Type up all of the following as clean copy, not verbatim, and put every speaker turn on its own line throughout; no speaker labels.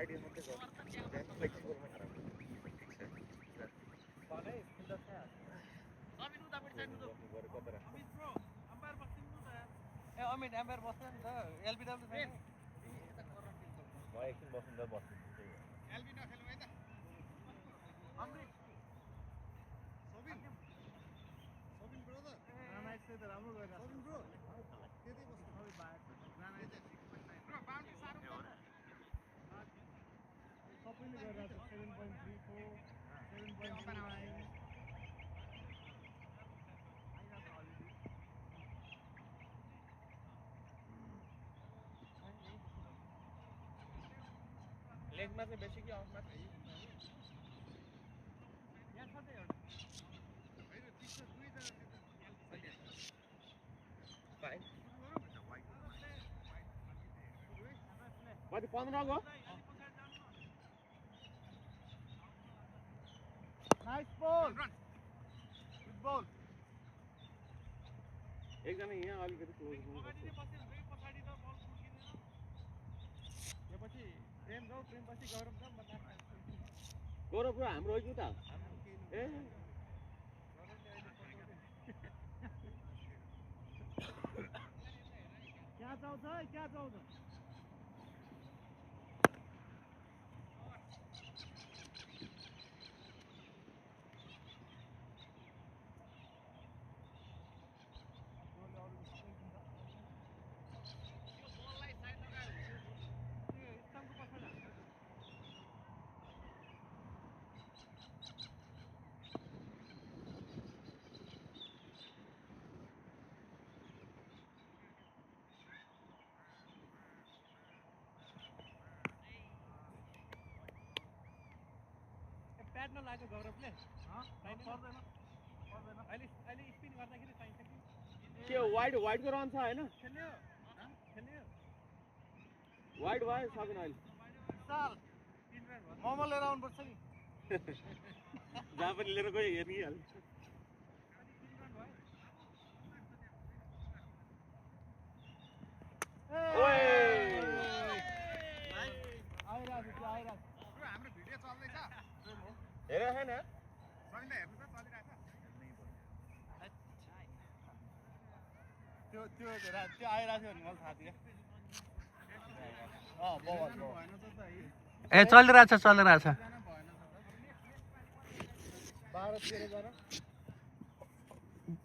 Idea मात्रै गर्नु त्यहाँ फ्लेक्सिबलमा खराब
भने फिल्डर छ
अमित उतापट्टि साइड उता
गरे कता
अमित ब्रो अम्पायर बस्दिनु न त
ए अमित एम्पायर बस्छ नि त एलबिडब्ल्यू छैन
यता करन खेल्छ
म एकछिन बस्नु त बस्छु
एलबी नखेलौँ है त अमृत सोबिन ब्रदर
रानाइट चाहिँ त राम्रो गएर
सोबिन ब्रो त्यतै बस्नु
सबै बाहेक रानाइट
ब्रो बाउन्ड्री सारो
सबैले गरिरहेको छ 7.34 7.29
लेगमा चाहिँ बेसी कि अफमा चाहिँ
यहाँ छ त एउटा
हैन पिच दुईजना
फाइन
वाइड
कति 15 गयो
नाइस बल गुड बल
एकजना यहाँ अलिकति क्लोज गर्नुपर्छ
त्यसपछि प्रेम जाऊ प्रेमपछि गौरव जाऊ
गौरव ब्रो हाम्रो हो कि त ए
क्या चाउँछ है क्या चाउँछ प्याड नलाग्यो गौरवले पर्दैन अहिले स्पिन गर्दाखेरि चाहिन्छ कि
के वाइडको रन छ हैन
खेल्यो
वाइड भयो सकिन अहिले
साल 3 रन भयो मोमो लिएर आउनुपर्छ नि
जहाँ पनि लिएर गयो हेर्ने हाल
ब्रो हाम्रो भिडियो चल्दैछ
हेरे छैन
सकिँदा हेर्नु त चलिरहेछ
त्यो आइरहेको थियो भने मलाई थाहा थियो
ए चलिरहेछ
12 13 जना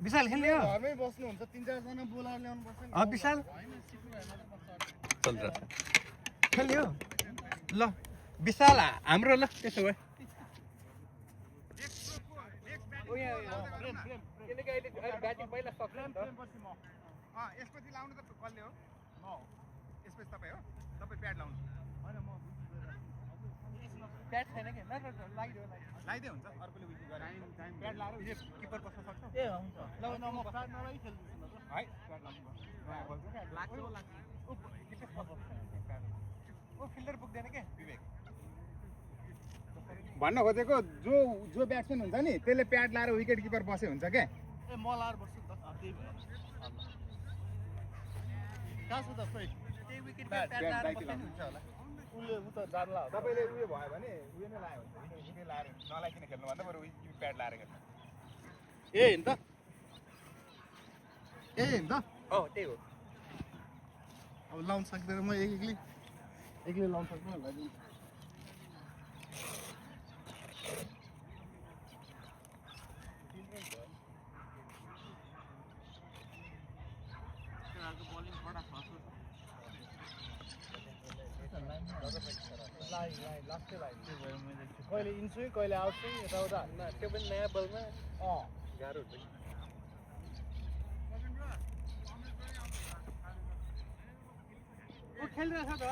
विशाल खेल्ने हो
घरमै बस्नुहुन्छ 3-4 जना बोलाएर ल्याउनु पर्छ नि
विशाल
हैन सिक्नु भएन त बस्छ
चलिरहेछ खेल्ने हो ल विशाल हाम्रो ल त्यसो भए
किनकि अहिले ब्याटिङ पहिला सक्छ नि त
पछि म
यसपछि लाउनु त कसले हो यसपछि तपाईँ हो तपाईँ प्याड लाउनु
हैन म
प्याड छैन के
लागिदियो
लाइदिए हुन्छ अर्कोले उयो गरे
प्याड लाएर
यो किपर बस्न सक्छ
ए हुन्छ
ल म प्याड नलाई खेल्छु न
है प्याड लाउनु
ओ फिल्डर पुग्दैन के
विवेक भन्न खोजेको जो ब्याट्सम्यान हुन्छ नि त्यसले प्याड लाएर विकेट किपर बसे हुन्छ के
ए म लाएर बस्छु त त्यही भएर कहाँ छ त फेरि
त्यही विकेट
प्याड
प्याड लाएर
दाइले
बस्नु
लाउनु।
हुन्छ होला
उसले उता जान्ला हो
तपाईँले उयो भयो भने उयो नै लायो हुन्छ विकेट लाएर नलाइकन खेल्नु भन्दा बरु प्याड लाएर खेल्नु
ए हेर्नु त ए हेर्नु त
हो त्यही हो
अब लाउन सक्दैन म एक्लै लाउन सक्दैन होला कहिले इन्सुई कहिले आउँछु यताउता
त्यो पनि नयाँ बलमा
गाह्रो हुन्छ
खेलिरहेछ त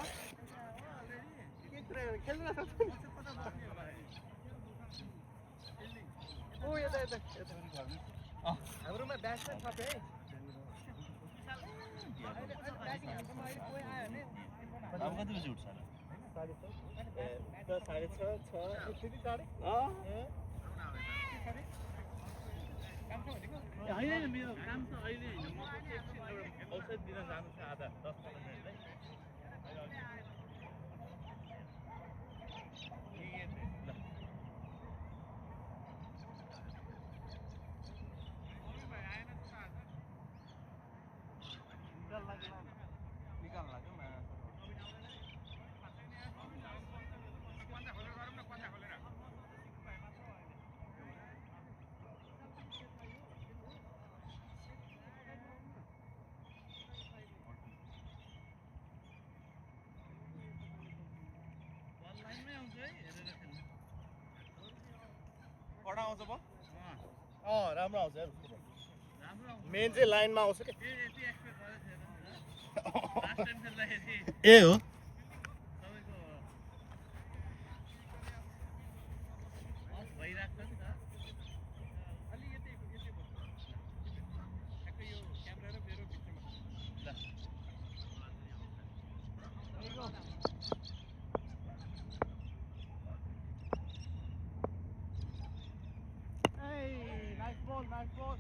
खेलिरहेछ ओ यता हाम्रोमा ब्याट्सम्यान छ है
अब कति बजी उठ्छ
साढे छ
त्यति टाढै होइन मेरो काम त अहिले होइन म औषध दिन जानु छ आधा 10-15 मिनटलाई
कडा आउँछ भयो
राम्रो आउँछ यार मेन चाहिँ लाइनमा आउँछ के ए हो
Nice ball.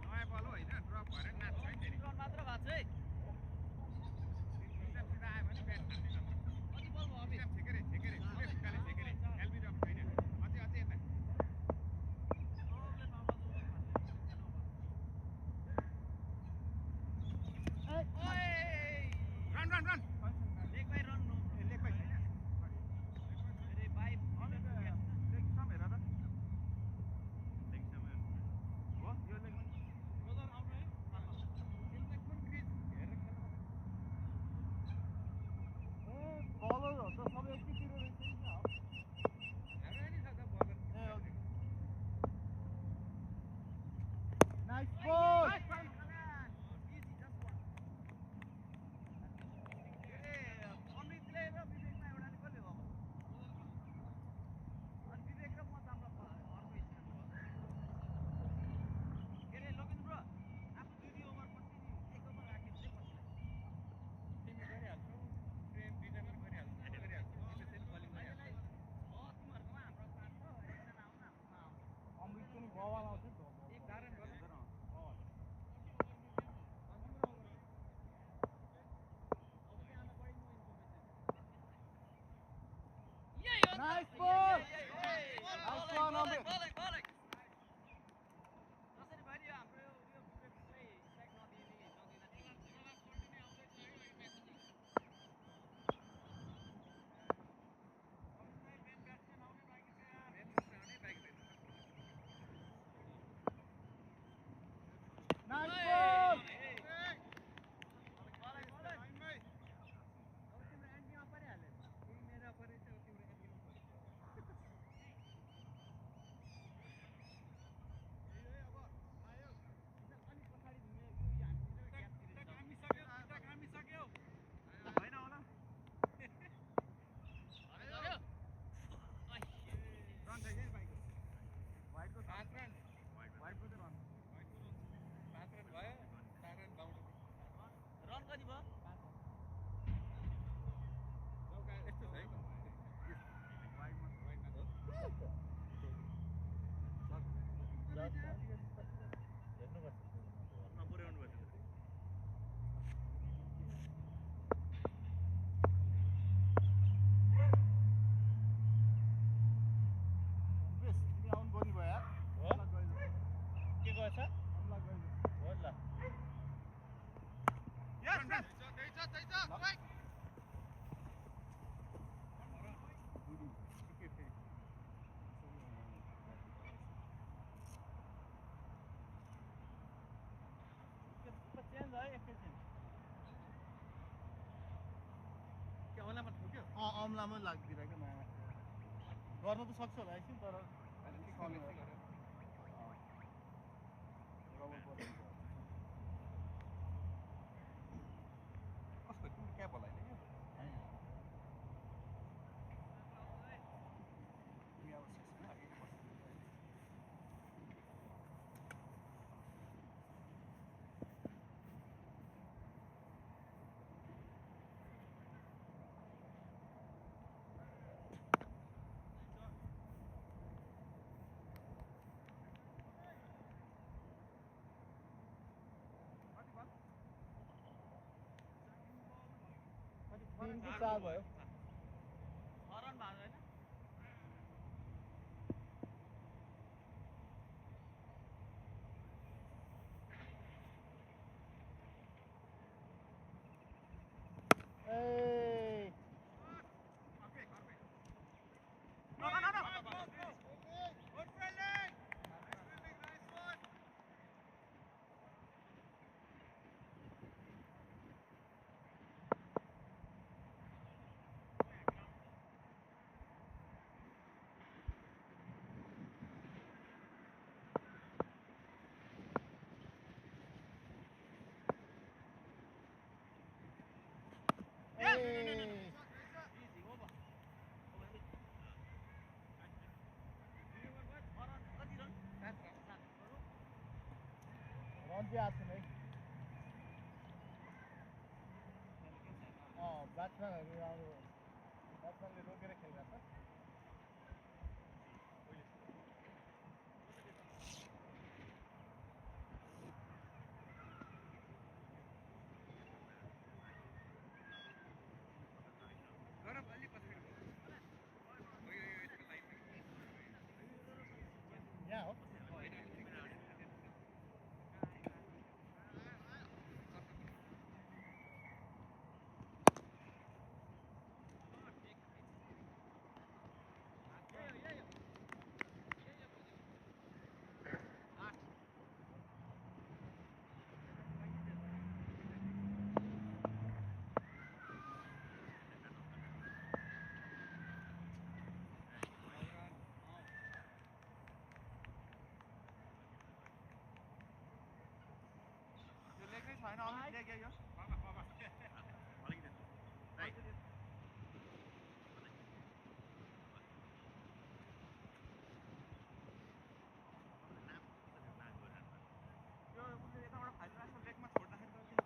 नयाँ बल हो होइन ड्रप भएर नाच्छ है फेरि मात्र भएको छ है एकदम सिधा आयो भने ब्याट हान्ने नत्र कति बल भयो अबि ठेके रे ठुलै खुट्टाले ठेके रे एलबी ड्रप छैन अझै यता run leg bye run leg bye छैन अरे बाई लेग सम हेर त लेग सम हो यो लेग बजार आउनु है यसलाई कुन क्रिज हेरेर खेल्नु
बलरहरू त सबै एकैतिर रहेछ नि
हाम्रो नि छ त बलर
नाइस बल Nice ball! Nice one, Amir. Nice ball! अमलामा लाग्दिरहेको नयाँ गर्न त सक्छ होला एकछिन तर
कस्तो क्याप होला होइन
तिनको 4 भयो
हरन भएको हैन
मान्छे आएको छैन है ब्याट्सम्यानहरू अब ब्याट्सम्यानले रोकेर खेलिरहेको छ
गौरव अलि पछाडि
यहाँ हो
यो लेख्नै छैन अमित लेख्यो यो यो उसले यताबाट फाइदिरहेको लेखमा छोड्दाखेरि त किन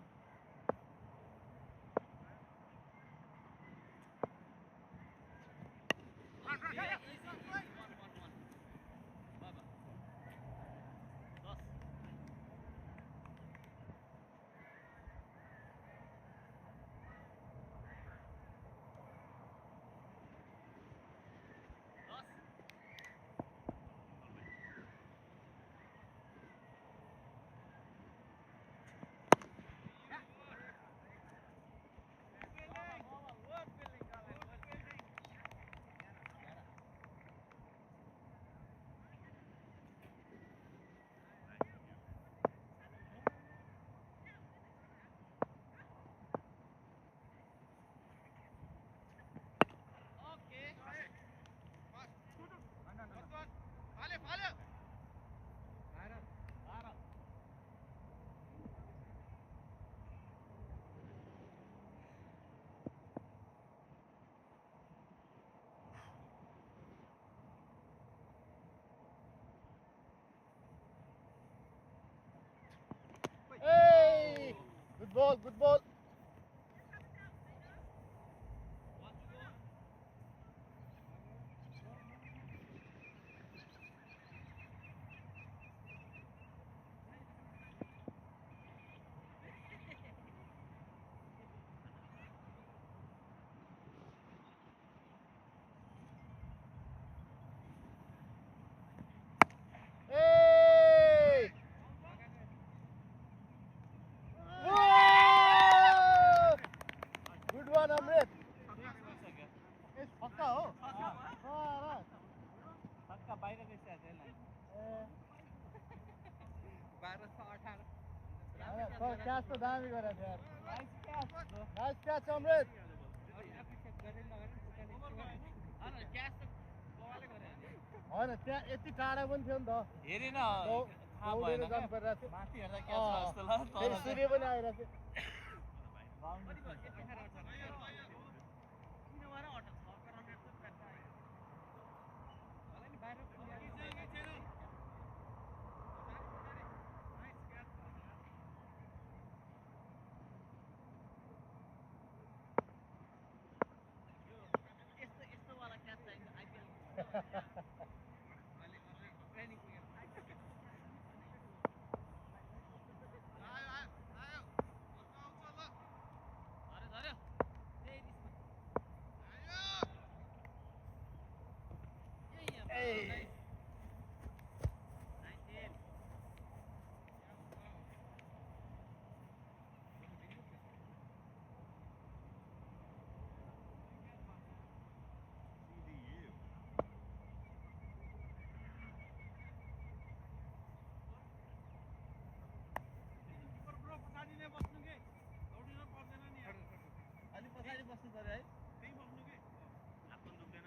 Hey! Good ball, good ball. Hey! Whoa! Good one, Amrit. It's Pakka, oh?
छक्का बाहिर गइसकेको छ लाइन
1218
क्याच त दामी गरेको थियो यार
नाइस क्याच
नाइस क्याच अमृत होइन त्यहाँ यति टाढा पनि थियो नि त
हेरेन
दौडेर जानु परिरहेको थियो
माथि हेर्दा क्याच जस्तो लाग्यो
फेरि सूर्य पनि आइरहेको थियो Hey!
अलि पछाडि बस्नु पर्यो है त्यही बस्नु के हात पनि दुख्दैन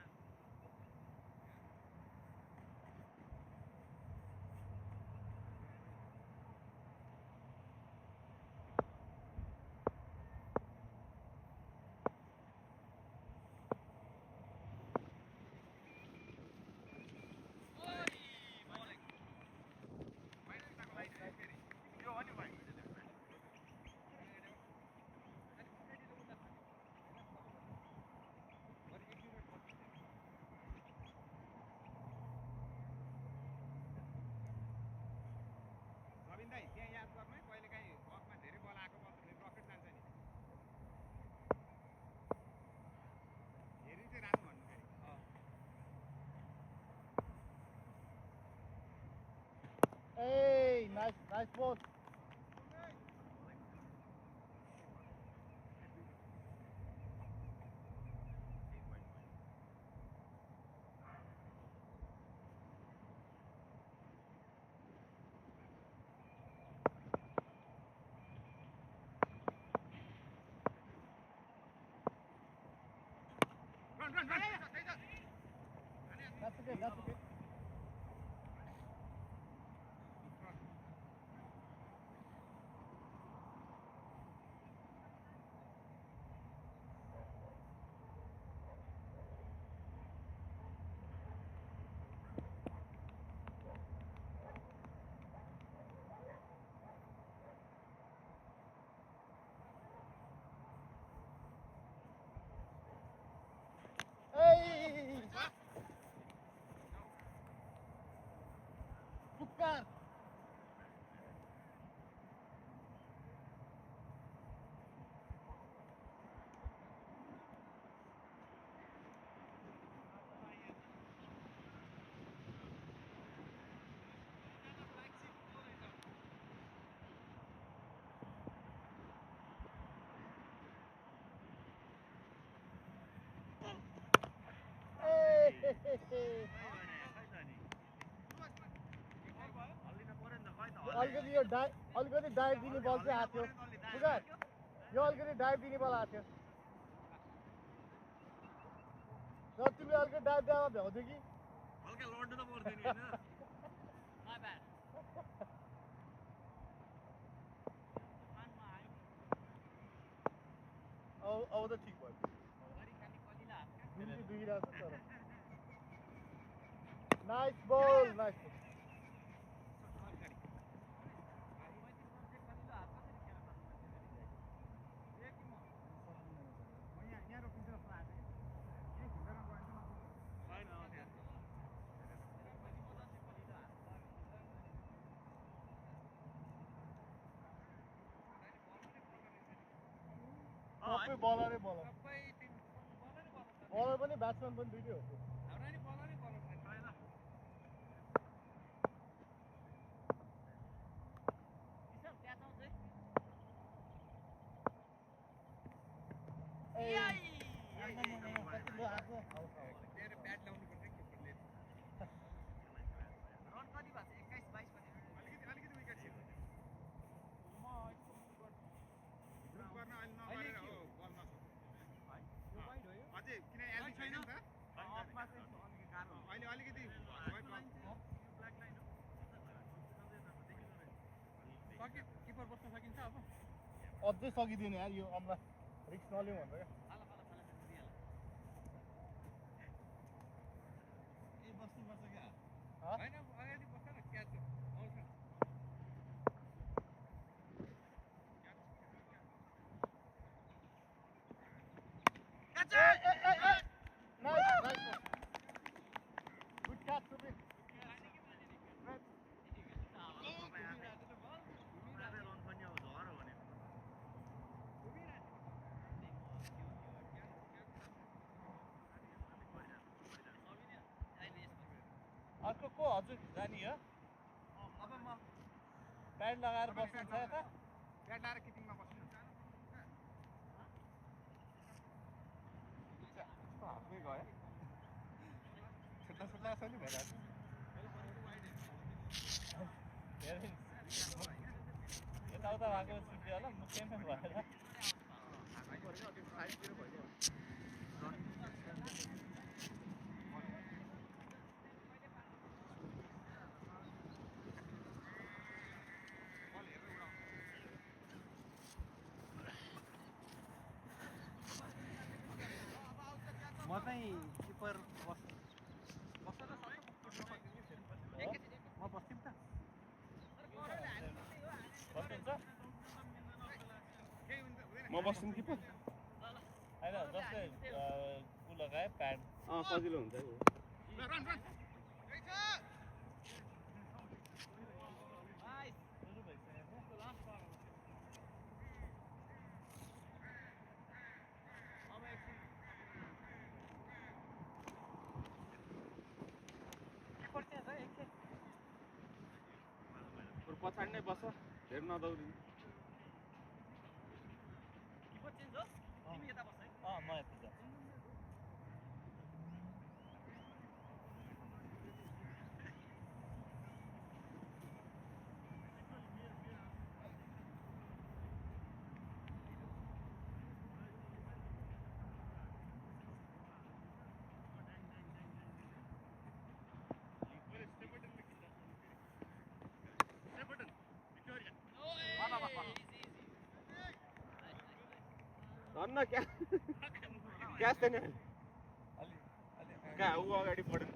यो अनि भाइ
Nice ball.
Run.
That's okay, that's okay. Hey! Pukkar! Hey! अलिकति डाइभ दिने बल चाहिँ हात थियो पुकार यो अलिकति डाइभ दिने बल हात थियो र तिमीले अलिकति डाइभ दिएर भ्याउँथ्यो कि
हल्का लड्नु त पर्दैन हैन
अब त ठिक भयो दुइरहेको छ तर नाइस बल नाइस सबै बलरै बलर बलर पनि ब्याट्सम्यान पनि दुइटै हो
किपर बस्न सकिन्छ अब
अझै सकिदिने यार यो अम्ला रिक्स नलिउँ भनेर क्या
बस्नुपर्छ क्या
हाँ?
हैन अगाडि बस्छ न क्याच आउँछ
Good catch, Subir. अर्को को हजुर जाने हो
अब म
प्यान्ट लगाएर बस्नुहुन्छ यता
ब्याट लाएर किपिङमा बस्छु हातमै गयो छुट्टा छुट्टा छ नि भइरहेको
यताउता भएको सुत्यो होला मुख्यमै भएर
साइडतिर भइदियो म चाहिँ किपर बस्छु म बस्छु त
बस्नुहुन्छ
म बस्छु कि पो
होइन जस्तै ऊ लगाए प्यान्ट
सजिलो हुन्छ नि पछाडि नै बस्छ धेरै नदौडिनु
किपर चेन्ज हो तिमी यता बस्छ है
म यता जान्छु
धन्न क्या क्याच छैन कहाँ ऊ अगाडि बढेर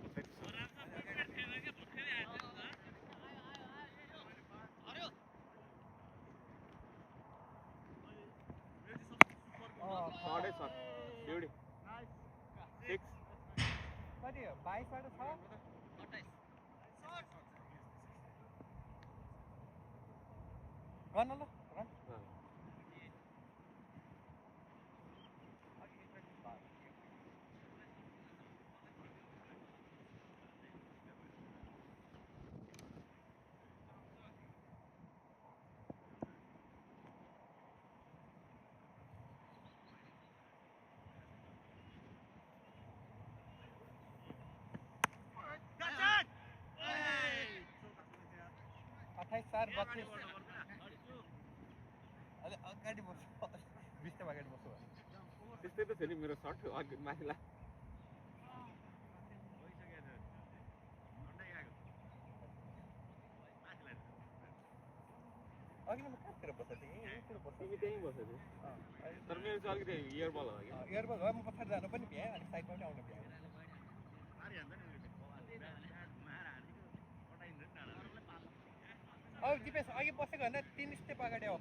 छडै छ एउटी 6
कति हो 22 बाट 6 गर्न ल रन अठाइस 4 32 अलि अगाडि बस्छु 20 स्टेप अगाडि बस्छु
त्यस्तै त थियो नि मेरो सर्ट अघि माथिला
अघि म कहाँतिर बस्छ यहीँतिर बस्छ
तिमी त्यहीँ बसेको तर मेरो चाहिँ अलिकति इयरबल हो कि
इयरबड भयो म पछाडि जानु पनि भ्याएँ अनि साइडमा पनि आउनु भ्याएँ अब दिपेश अघि बसेको होइन 3 स्टेप अगाडि आऊ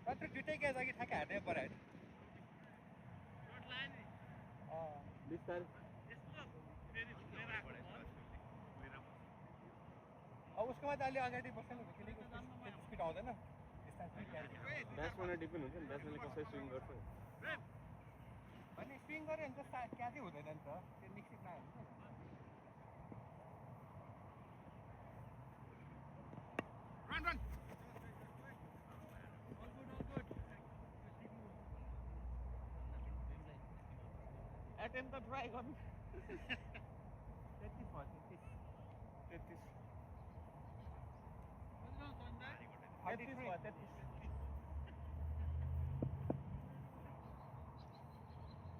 मात्र दुइटै क्याच अघि ठ्याक्कै हार्दै पऱ्यो होइन
बिस्तारै
अब उसकोमा त अलि अगाडि बस्नु खेलेको स्पिड आउँदैन डिस्टेन्स पनि क्यारी
ब्याट्सम्यानलाई डिपेन्ड हुन्छ नि ब्याट्सम्यानले कसरी स्विङ गर्छ
अनि स्विङ गऱ्यो भने त क्याचै हुँदैन नि त त्यो निश्चित नहुन्छ
एटेम्प त ट्राई गर्नु
33 भयो 33 भयो 33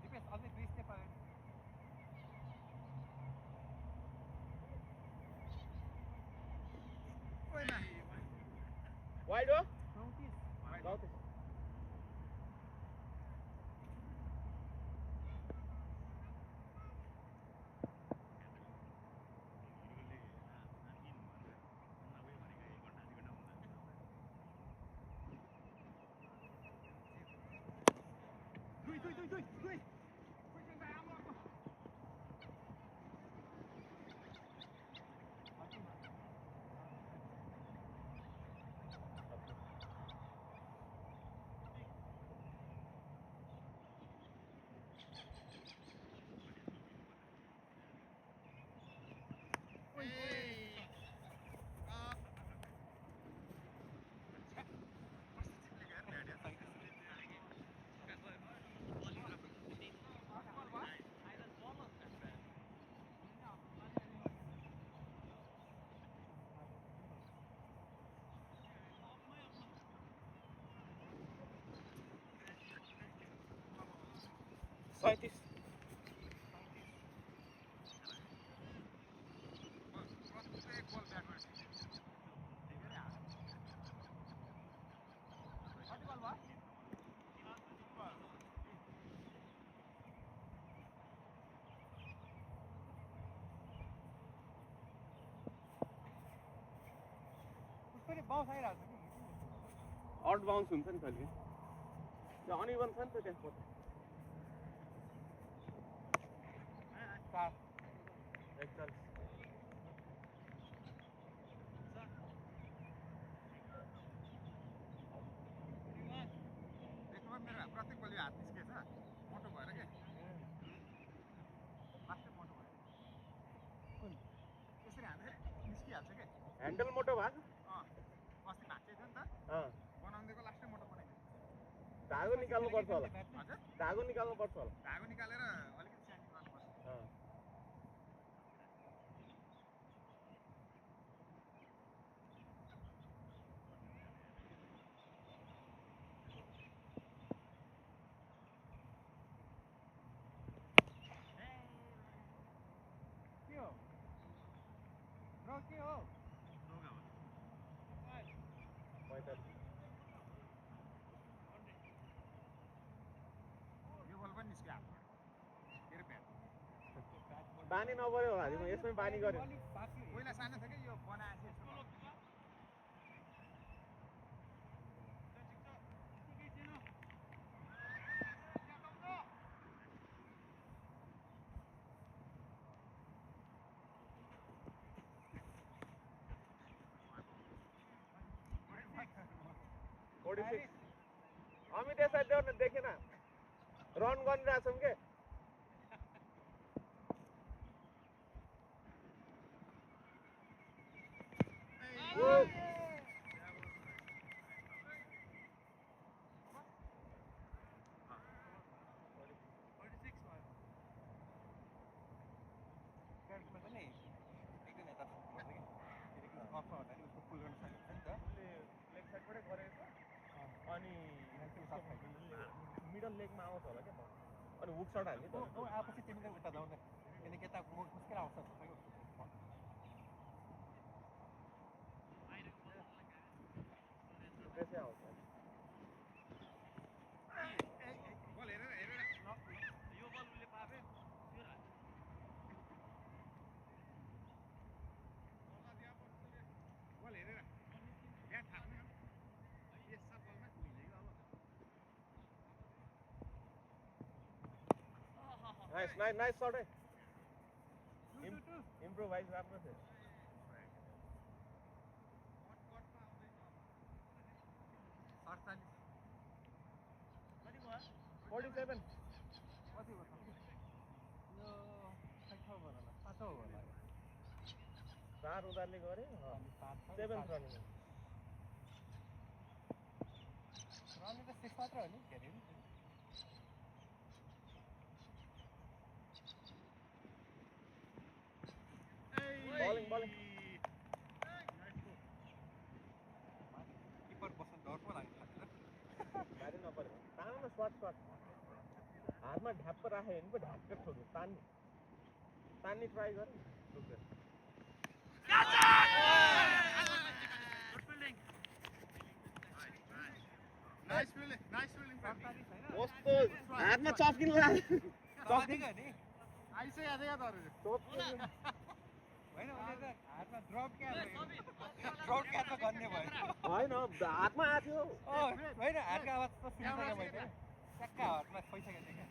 दिपेश अझै 2 स्टेप अगाडि
वाइड हो
34
37
उसको बाउन्स आइरहेको छ कि
आउट बाउन्स हुन्छ नि कहिले त्यो अनिवन छ नि त त्यहाँ
चार
41
मेरो प्रत्येक बलि हात निस्केछ मोटो भएर के लास्टै मोटो भयो त्यसरी हाल्दै निस्किहाल्छ क्या
ह्यान्डल मोटो भएको
अस्ति भाँचिएको थियो नि त
अँ
बनाउँदैको लास्टै मोटो बनाइदियो
धागो निकाल्नु पर्छ होला
हजुर
धागो निकाल्नु पर्छ होला
धागो निकालेर अलिकति स्यान्डिङ गर्नुपर्छ
अँ
के हो र के हो
45
यो बल पनि निस्क्यो हातबाट मेरो प्याड
बानी नपऱ्यो होला म यसमै बानी गर्यो
पहिला सानो थियो कि यो बनाएको थियो यस्तो
अमित यसरी देऊ देखेन रन गरिरहेछौँ के अनि मिडल लेगमा आउँछ होला क्या अनि हुक सर्ट हाल्ने त
आएपछि तिमीले उता जाऊ न किनकि यता मुस्किल आउँछ
त्यसै आउँछ
बल हेरेर हेरेर यो बल उसले पाबे त्यो राख बल हेरेर ब्याट थाप्ने हो यस्ता बलमा मिलेको अब
नाइस नाइस नाइस सर्ट है इम्प्रोभाइज राम्रो थियो 47
कति हो यो 5 होला
4 उधारले गरे 7 रनिङ
रनिङ त 6 मात्र हो नि के अरे
बलिङ
किपर बस्न डर पो लाग्छ
भारी नपऱ्यो तान न सर्ट हातमा ढ्याप्प राख्यो भने पो ढ्याप्प छोड्यो तान्ने ट्राई गरे टुक्रेर
नाइस फिल्डिङ
कस्तो हातमा चप्किन लाग्यो
चप्किन्छ नि
आइसक्यो याद
चप्किन
होइन उसले त हातमा ड्रप क्याच गर्ने भयो
होइन हातमा आएको थियो
होइन हातको आवाज त सुनिसक्यो मैले ट्याक्क हातमा खोइसकेको थिएँ क्या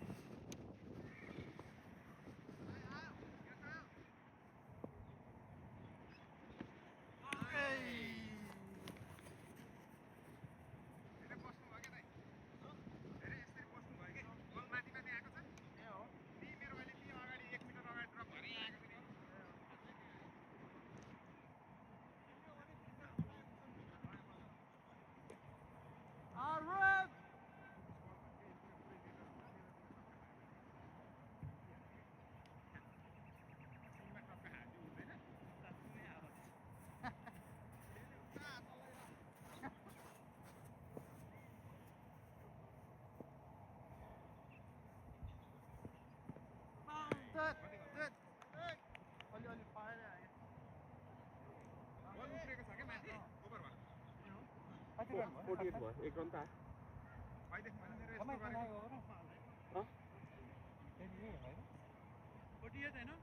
अलि पाएर आयो बल उफ्रेको छ क्या माथि ओभरमा
48 भयो एक रन त
पहिलेदेखि मैले मेरो यस्तो गरेको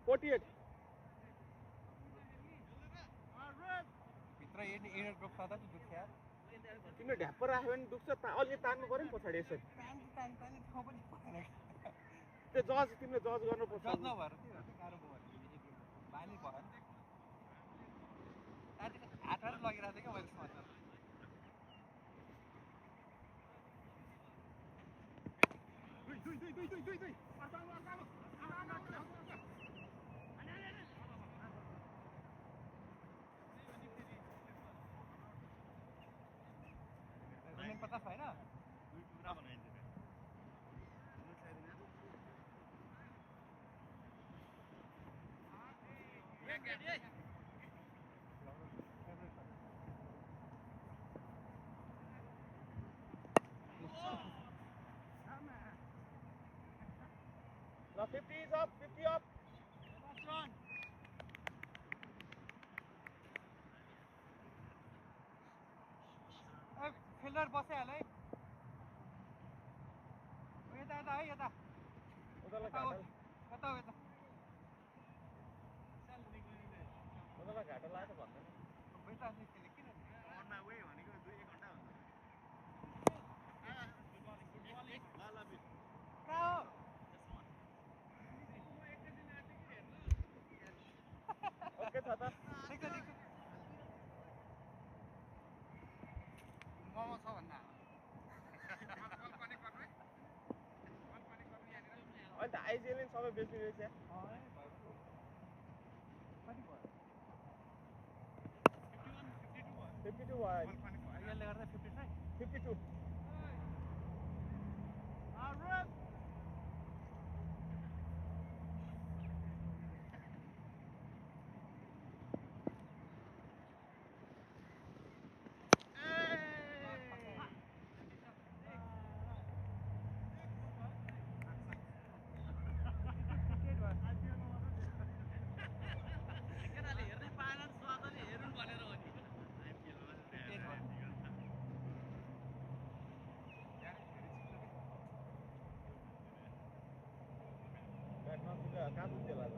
48
भित्र एयर ड्रप गर्दा चाहिँ दुख्छ यार
तिमीले ढ्याप्प राख्यो भने दुख्छ अलि तान्नु पऱ्यो नि पछाडि यसरी
तानी ठाउँ पनि भएन
त्यो जज तिमीले जज गर्नुपर्छ
जज नभएर त्यो गाह्रो भयो बानी भयो नि हातहरू लगिरहेको थियो क्या मैले समाचार
दुई
Now 50 is up, 50 up.
Fielder बसिहाल है यता यता है यता
उनीहरूलाई
यता हो
घाटा
यता हो यता
उनीहरूलाई घाटा लाग्यो भन्दैन
यता निस्केले किन
On my way भनेको 2-1 घण्टा हुन्छ
कहाँ हो
ओके छ त
देख्छ देख्छ मोमो छ भन्दा
अहिले त आइजिएलले सबै बेच्ने रहेछ
कति भयो
52 भयो अहिले।
यसले गर्दा 55
52 ब्याट नसुका कहाँ पुग्थ्यो होला त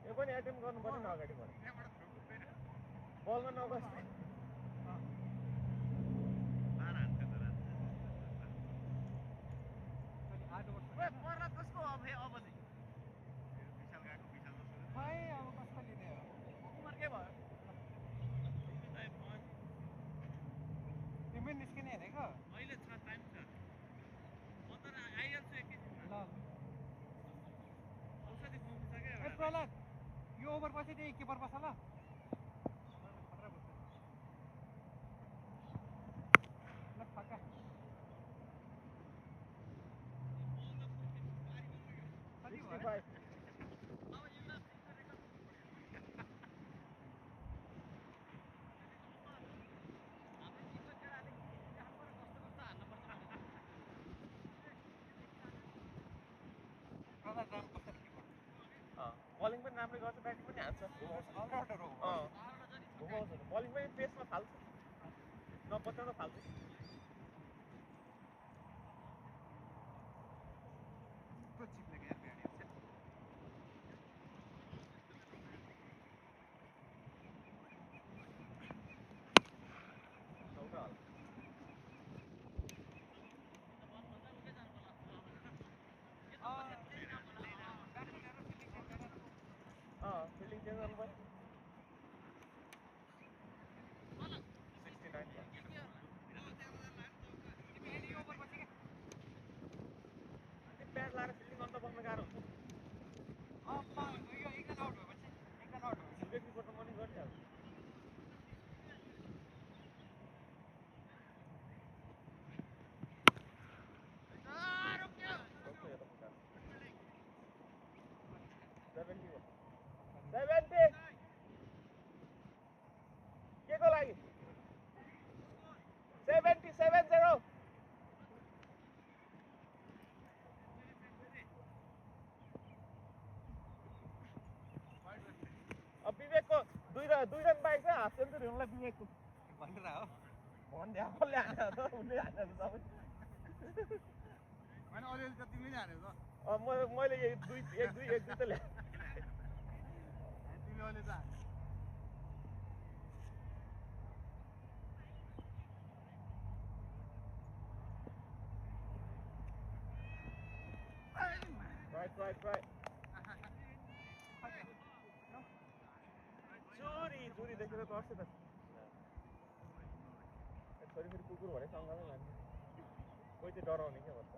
यो पनि एटेम्प गर्नु पर्यो नि अगाडि बलमा नबस्
पर्ला कसको अब अब चाहिँ विशाल गएको विशाल
खै अब कसको लिने हो
उमर के भयो
तिमी निस्किने हेरेको
अहिले छ टाइम छ म त आइहाल्छु एकैछिनमा
ल
औषधि खुवाउनु
ए प्रहलाद यो ओभर पछि त्यही किपर बस ल ल फर्का कति भयो
65
प्रहलाद राम कस्तो किपर
बलिङ पनि राम्रै गर्छ ब्याटिङ पनि हान्छ
अलराउन्डर हो
घुमाउँछ बलिङ पनि पेसमा फाल्छ नपत्याउँदा फाल्छ
को चिप्ले यार ब्याट
चौका हाल्छ फिल्डिङ चेन्ज गर्नु पर्यो 69 ब्याट लाएर फिल्डिङ गर्नु त बस्न गाह्रो हुन्छ
यो एक रन आउट भएपछि
विकेट किपर त मनी गरिहाल्छ रोक्छ यो त फुटाएर 70 हो 70 के को लागि 70 अब विवेकको दुई रन बाइक चाहिँ हाफ सेन्चुरी हुनुलाई विवेकको
भनेर हो
भन्दै कसले हानेको त उसले हानेको सबै
होइन अलिअलि त तिमीले हानेको
मैले एक दुई त ल्याएँ
तिमी अहिले त
Right. चोरी देखेर गर्छ त छोरी फेरि कुकुर भने सँगै लान्छ कोही चाहिँ डराउने के भन्छ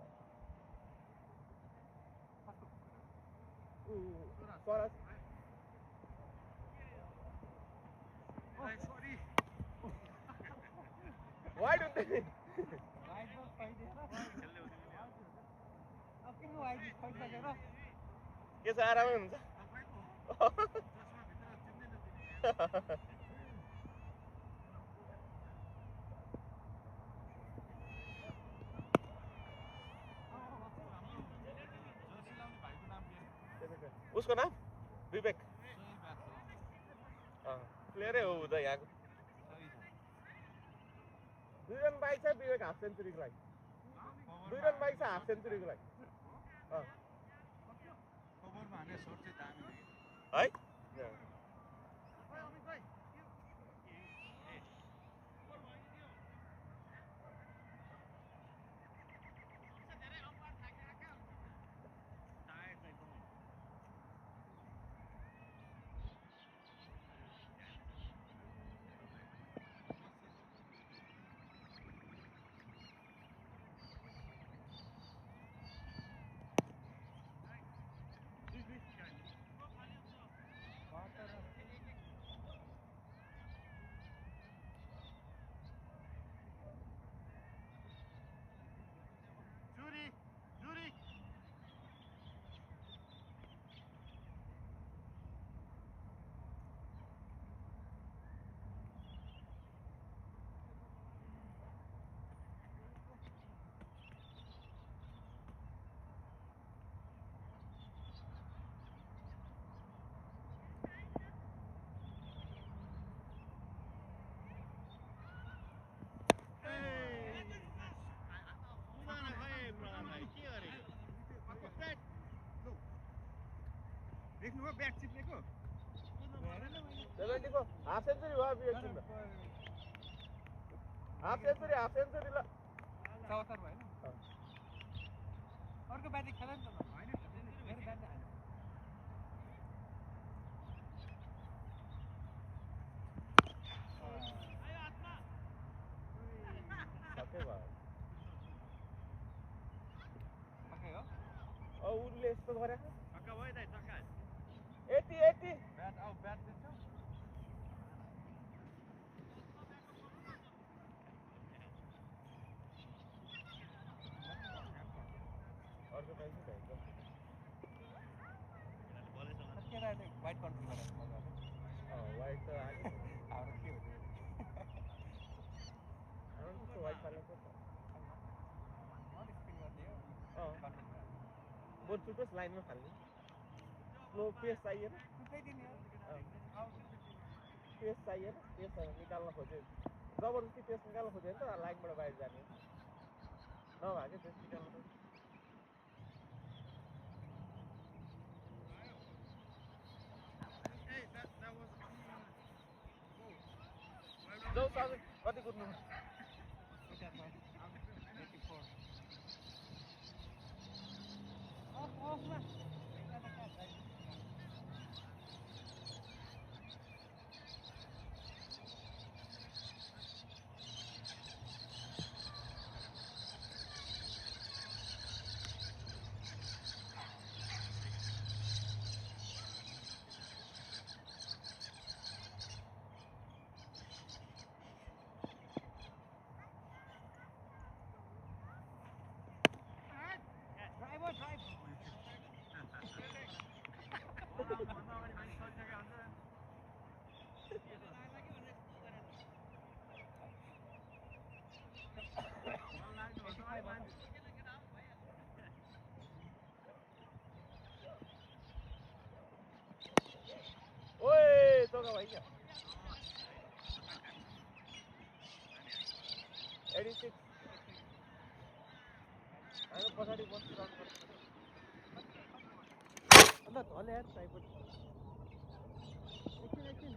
स्वराज वाइड हुन्छ नि के छ आरामै हुन्छ उसको नाम विवेक प्लेयरै हो उता यहाँको दुई रन बाइक छ विवेक हाफ सेन्चुरीको लागि दुई रन बाइक छ हाफ सेन्चुरीको लागि है
देख्नुभयो ब्याट चिप्लेको
70 को हाफ सेन्चुरी भयो विवेक तिम्रो हाफ सेन्चुरी ल
चौतार भयो अर्को ब्याटिङ खेला नि त हैन मेरो ब्याट हाल्नु
सके भयो
सके हो
उले यस्तो गरेको
छक्का भयो दाइ छक्का
80
ब्याट आउ ब्याट दिन्छौ
अर्को पाइन्छ भाइको
केटाले वाइट कन्ट्रोल गरेर
वाइट त आयो
हाम्रो के हो
हाम्रो वाइट पाल्नु पर्छ
स्पिन गर्ने हो
बोल छुटोस् लाइनमा फाल्ने स्लो पेस चाहिएन
उठाइदिने हो
पेस चाहिएन पेस निकाल्न खोज्यो जबरजस्ती पेस निकाल्न खोज्यो नि त लाइनबाट बाहिर जाने नभएको पेस निकाल्न जाऊ साथी कति कुद्नु ओए चौका भाइ क्या 86 हामी पछाडि बसिरहनु पर्छ अन्त धले यार ट्राइपोड एकछिन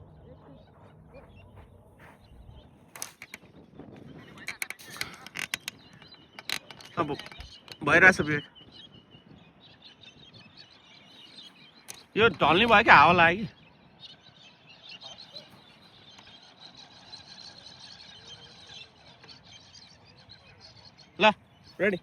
अब भइरहेछ विवेक यो ढल्ने भयो क्या हावा लाग्यो कि ल रेडी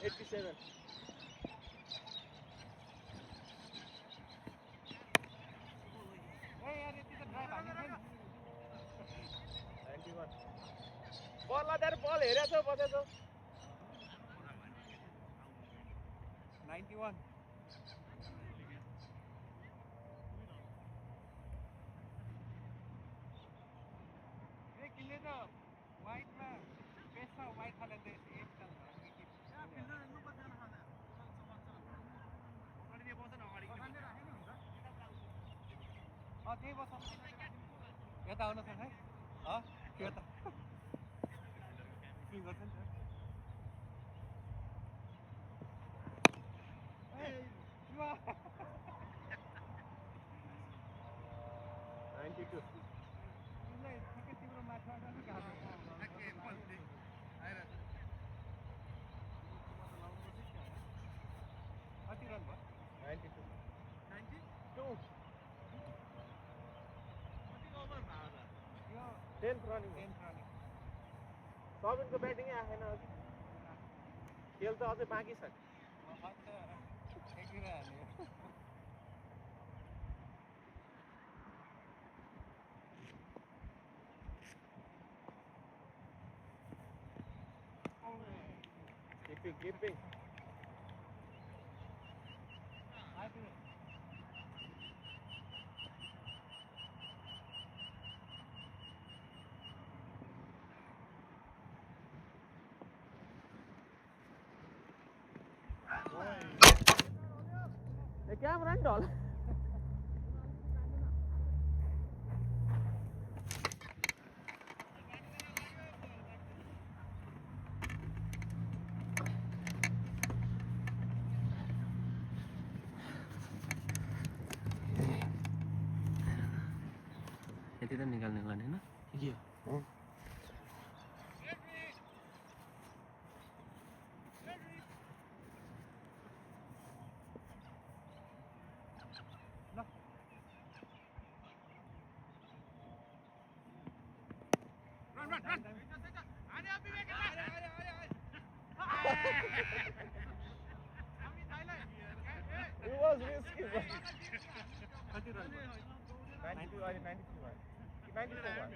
87.
ए यार यति त ड्राइभ हान्ने छैन
91. बललाई त्यहाँ बल हेरेको छौ बसेको
91 ए किन्ने त वाइटमा बेसमा वाइट खाले त एक चल त्यही बस यता आउनु सक्छ है त्यो त के गर्छ नि त ए युवा
92.
उसलाई ठ्याक्कै तिम्रो माथि अलिक कति रन भयो
92. 2.
यो
10th running.
10th रनिङ
सबिनको ब्याटिङै आएन अघि खेल त अझै बाँकी छ
एकतिर हाल्यो
Keeping. The camera and all.
यति त निकाल्ने गर्ने होइन
Yeah. It was risky.
कति रन
92, 93 one. 94 one.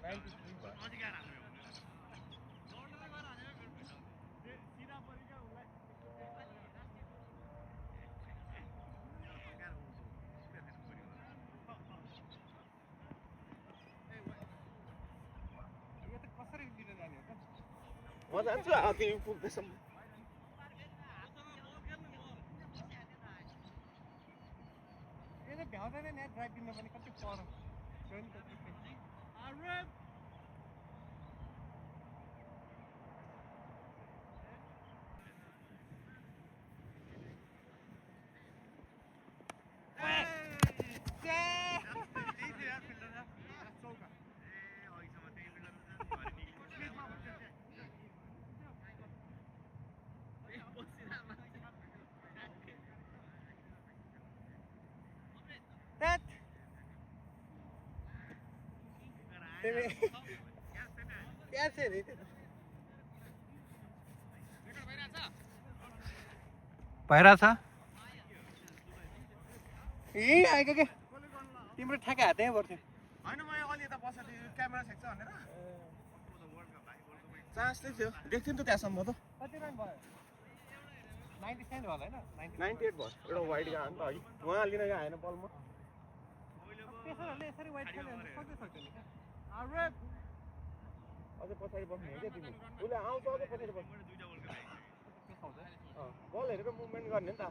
93 one.
यो त कसरी लिन जाने हो त
म जान्छु तिमी पुग्दैछौ
यो त भ्याउँदैन नि ड्राइभ दिनु पनि कति पर त्यो नि कति
भइरहेछ
यही आएको के तिम्रो ठ्याक्कै हात त्यहीँ पर्थ्यो
होइन म अलि यता बसेको थिएँ क्यामेरा छेक्छ भनेर चान्सले थियो देख्थ्यो नि त त्यहाँसम्म त
कति रन भयो 97 भयो होला होइन
98 भयो एउटा वाइड गयो नि त अघि उहाँ लिन आएन बलमा
पेसरहरूले यसरी वाइट खेल्यो भने सक्दै सक्दैन क्या
अझै पछाडि बस्ने हो क्या तिमी उसले आउँछ अझै पछाडि बस्ने बल हेरेर मुभमेन्ट गर्ने नि त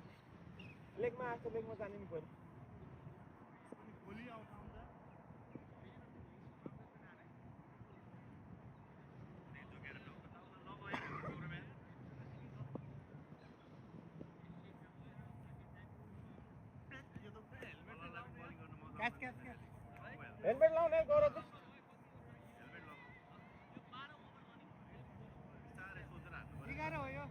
लेगमा आएको लेगमा जाने नि पऱ्यो
क्याच
हेलमेट लाउने गौरव
एघार हो यो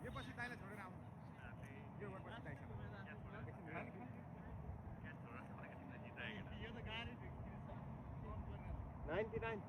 यो पछि दाइलाई छोडेर आउनु यो पछि दाइसँग
99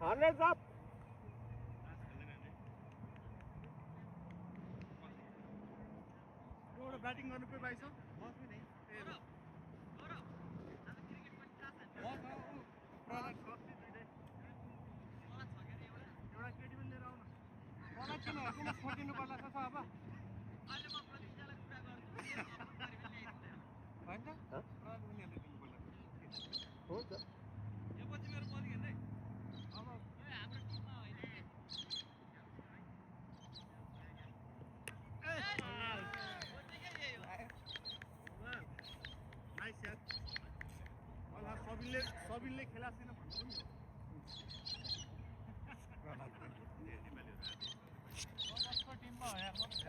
Hundreds up.
एउटा ब्याटिङ गर्नु कोही भाइ छ एउटा केटी पनि लिएर आउनु
मलाई किन छोडिदिनु पर्ला छ अब होइन उनीहरूले दिनु पर्ला
हुन्छ
नाइस यार होला सबिनले खेला छैन भन्नु नि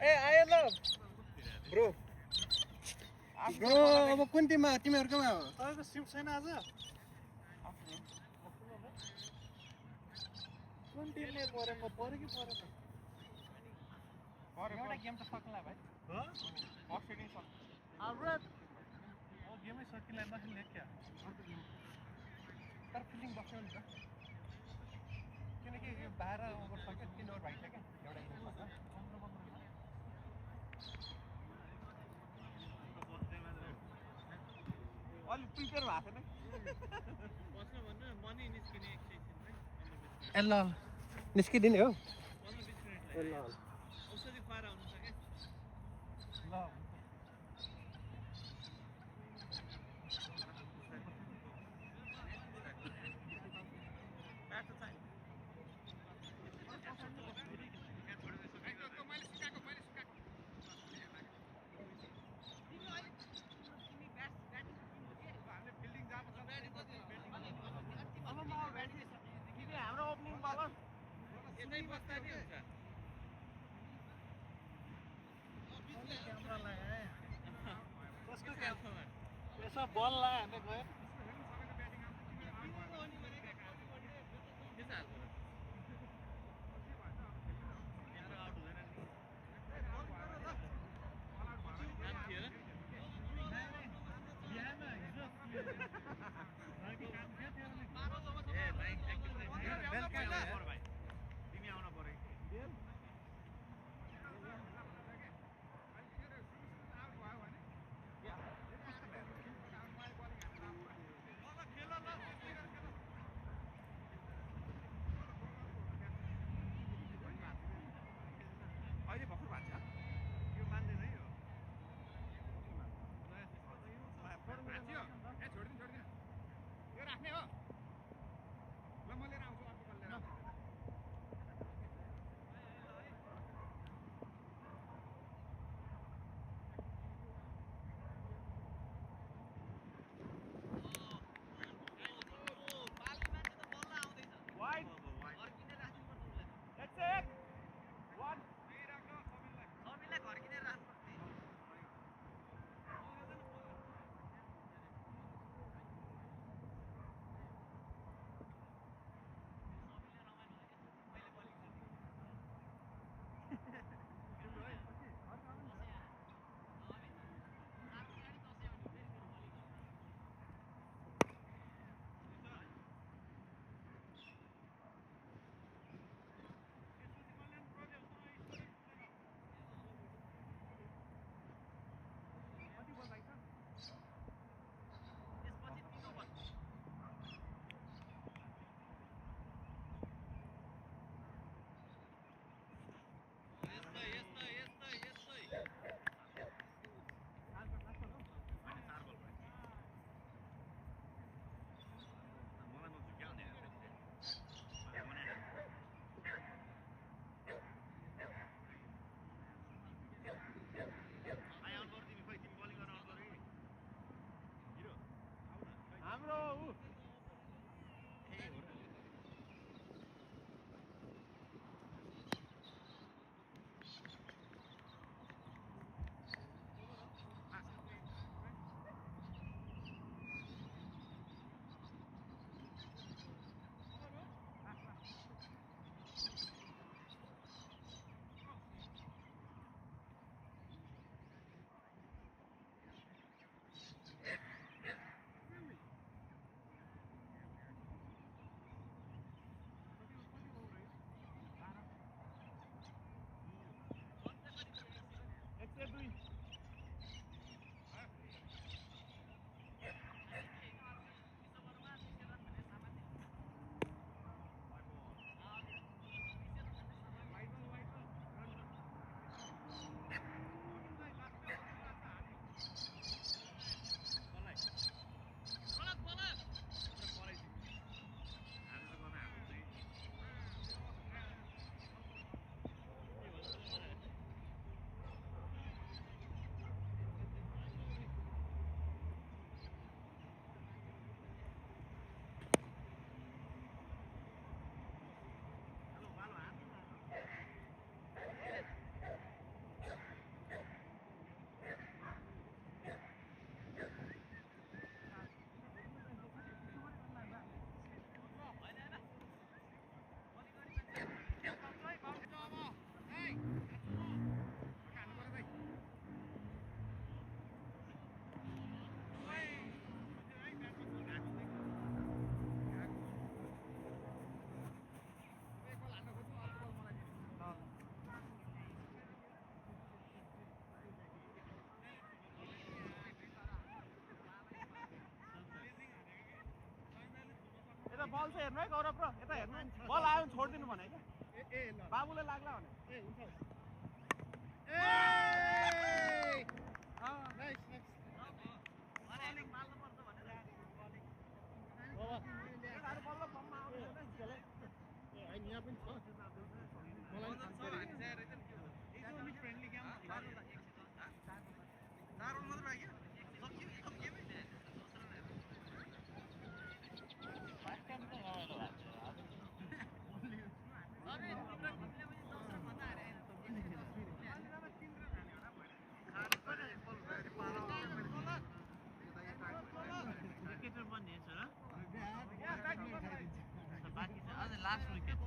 ए आयो ल ब्रो ब्रो अब कुन टिममा तिमीहरूकोमा हो
तपाईँको सिफ्ट छैन आज कुन टिमले पऱ्यो म पऱ्यो कि परेन
एउटा गेम त सक्ला भाइ
हाम्रो गेमै सकिँला नखेल्ने क्या
तर फिल्डिङ बस्यो नि त किनकि यो 12 ओभर सक्यो 3 ओभर भइसक्यो एउटा इनिङ्स सक्छ
अलि प्रिपेयर भएको छैन
ए ल निस्किदिने हो
ल हाम्रो ओपनिङ बलर यतै बस्दा नि हुन्छ क्यामेरा लगाए कसको क्यामेरा यसो बल लगायो भने गयो तिमी आउन पर्यो बल चाहिँ हेर्नु है गौरव ब्रो यता हेर्नु बल आयो भने छोडिदिनु भने क्या बाबुले लाग्ला भने
Last weekend.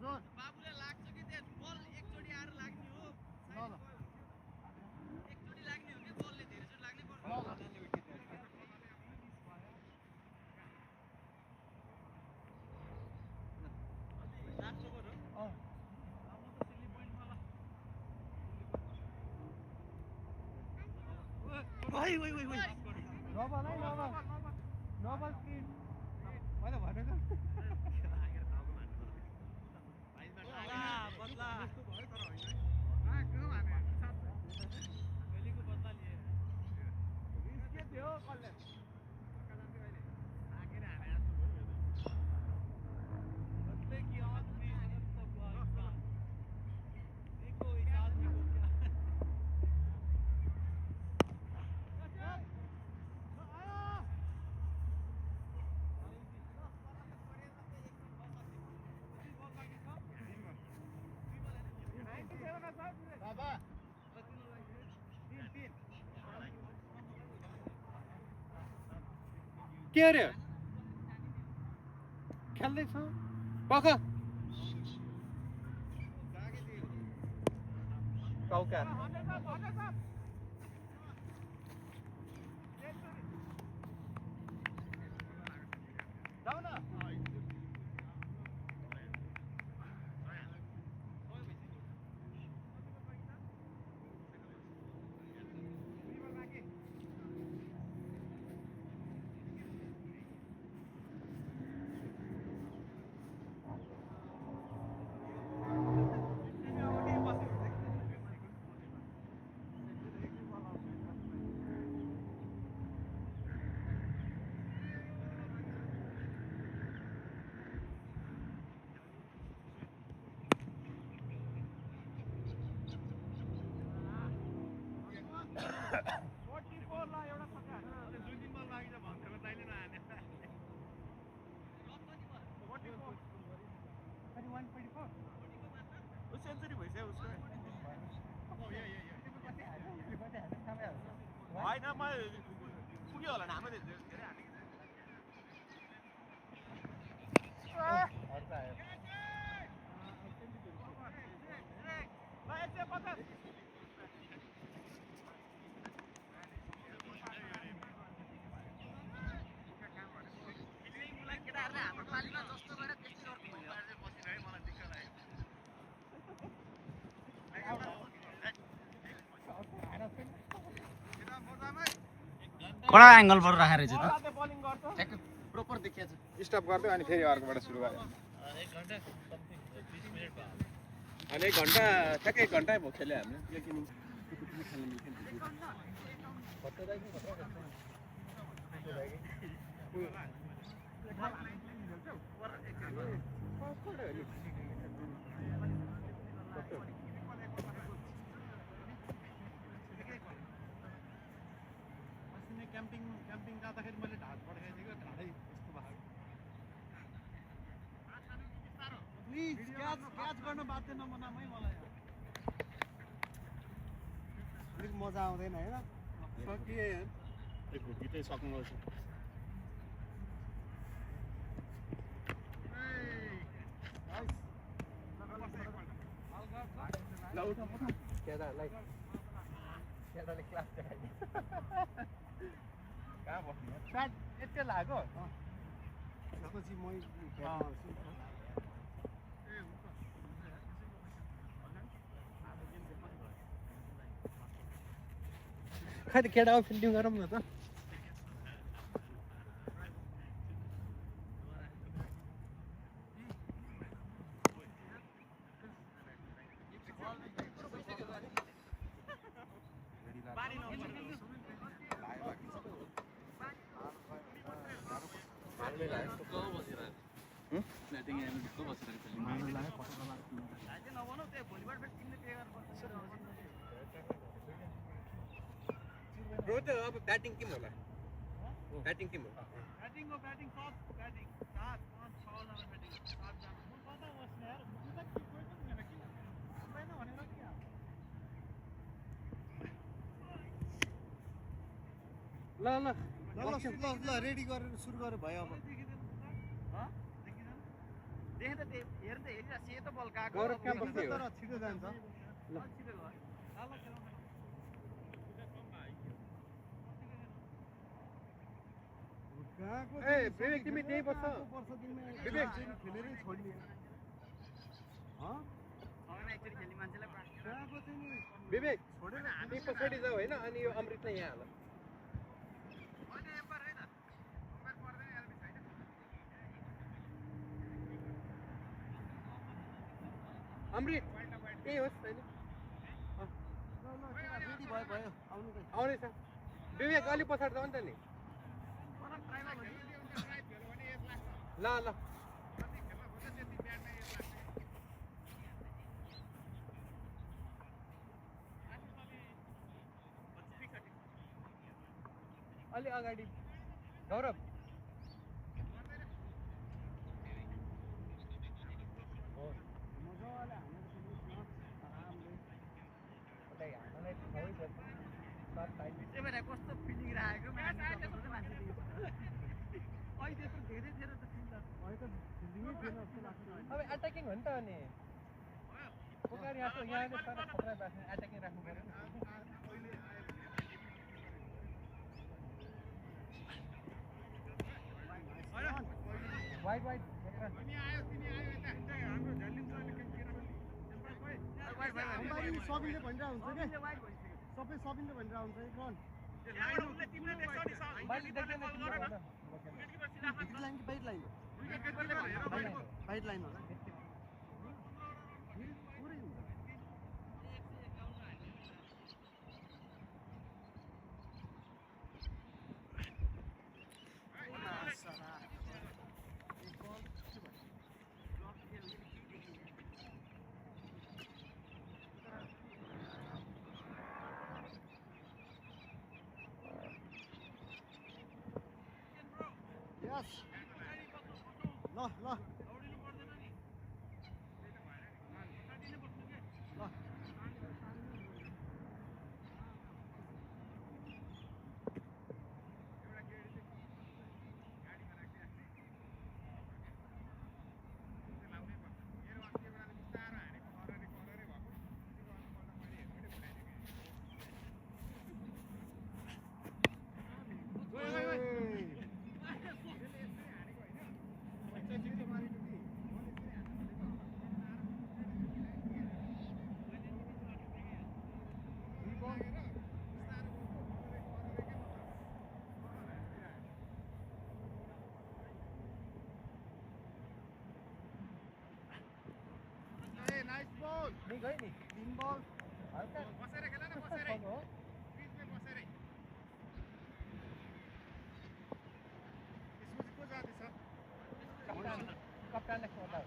बाबुले लाग्छ कि त्यो बल एकचोटि आएर लाग्ने हो एकचोटि लाग्ने हो कि बलले धेरैचोटि लाग्नै पर्छ
के अरे खेल्दैछ पख कौका
सेन्चुरी भइसक्यो उसको होइन म पुग्यो होला हाम्रो धेरै हाम्रो पालिमा जस्तो गरेर त्यस्तै गर्नु मलाई दिक्क लाग्यो
कडा एङ्गलबाट राखेर चाहिँ त ठ्याक्कै प्रोपर देखिया छ
स्टप गर्दै अनि फेरि अर्कोबाट सुरु गर्यो
1 घण्टा समथिङ 20 मिनेट भयो
अनि 1 घण्टा ठ्याक्कै 1 घण्टा भयो खेल्यो हामीले लेकिन
क्याम्पिङ जाँदाखेरि मैले ढाड पड्काएको थिएँ क्या ढाडै यस्तो भएको प्लिज क्याच गर्न बाध्य नबनामै मलाई
अलिक मजा आउँदैन होइन
सकिए एक घुटी चाहिँ सक्नु
ल उठा उठा केटालाई केटाले क्लास देखाइदिन्छ कहाँ बस्ने प्याट यति लाग्यो
त्यसपछि म
खै त केटा फिल्डिङ गरौँ न त ब्रो त अब ब्याटिङ टिम होला ब्याटिङ टिम होला
ब्याटिङ सब ब्याटिङ 4 5 6 जना ब्याटिङ 7 जना म कता बस्ने यार म त के कोही पनि छैन किन हुँदैन भनेर के
ल ल
ल रेडी गरेर सुरु गरेर भयो अब
देखेँ त हेर त हेरिरा सेतो बल गएको
गौरव कहाँ बस्ने हो
तर छिटो जान्छ
ल छिटो गयो ल खेलाउन
कहाँको
ए विवेक तिमी त्यही बस्छ विवेक
खेलेरै छोड्ने
सबैमा एकचोटि खेल्ने मान्छेलाई
कहाँको चाहिँ नि
विवेक
छोडेर
तिमी पछाडि जाऊ होइन अनि यो अमृतलाई यहाँ हाल अमृत त्यही होस् होइन
रेडी भयो भयो आउनु त
आउनेछ विवेक अलिक पछाडि जाऊ नि त नि ल ल अलि अगाडि गौरव
मजाले हामीलाई
त्यही भएर कस्तो फिलिङ राखेको मान्छे अहिले त्यत्रो धेरै थियो त फिल्डर
अहिले त फिल्डिङै थिएन जस्तो लाग्छ
अब एट्याकिङ हो नि त अनि पुकारी यहाँ यहाँले सर खतरा राख्ने एट्याकिङ राख्नु पर्यो वाइड वाइड
अम्बारी सबिनले भनिरहेको हुन्छ क्या सबै सबिनले भनिरहेको हुन्छ एक रन
बाहिर देख्दैन
भित्र लाइन कि बाहिर लाइन बाहिर लाइन होला पुरै हुन्छ Yes. ल ल नाइस बल
नि गयो नि
3 बल
हल्का
बसेर खेल न
कस्तो
बसेर
खालको हो
पिचमै बसेर
त्यसपछि को जाँदैछ
कप्तानले खोज्दा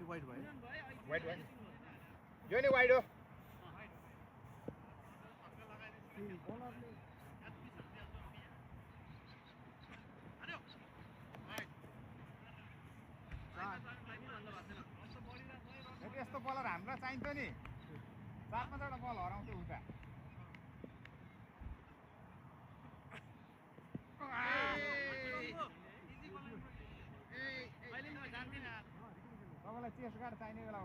वाइड भयो
वाइड वाइड यो नि वाइड हो
यस्तो बलर हामीलाई चाहिन्छ नि 4-5 बल हराउँछ उता तपाईँलाई चेस्ट गार्ड चाहिने बेला हो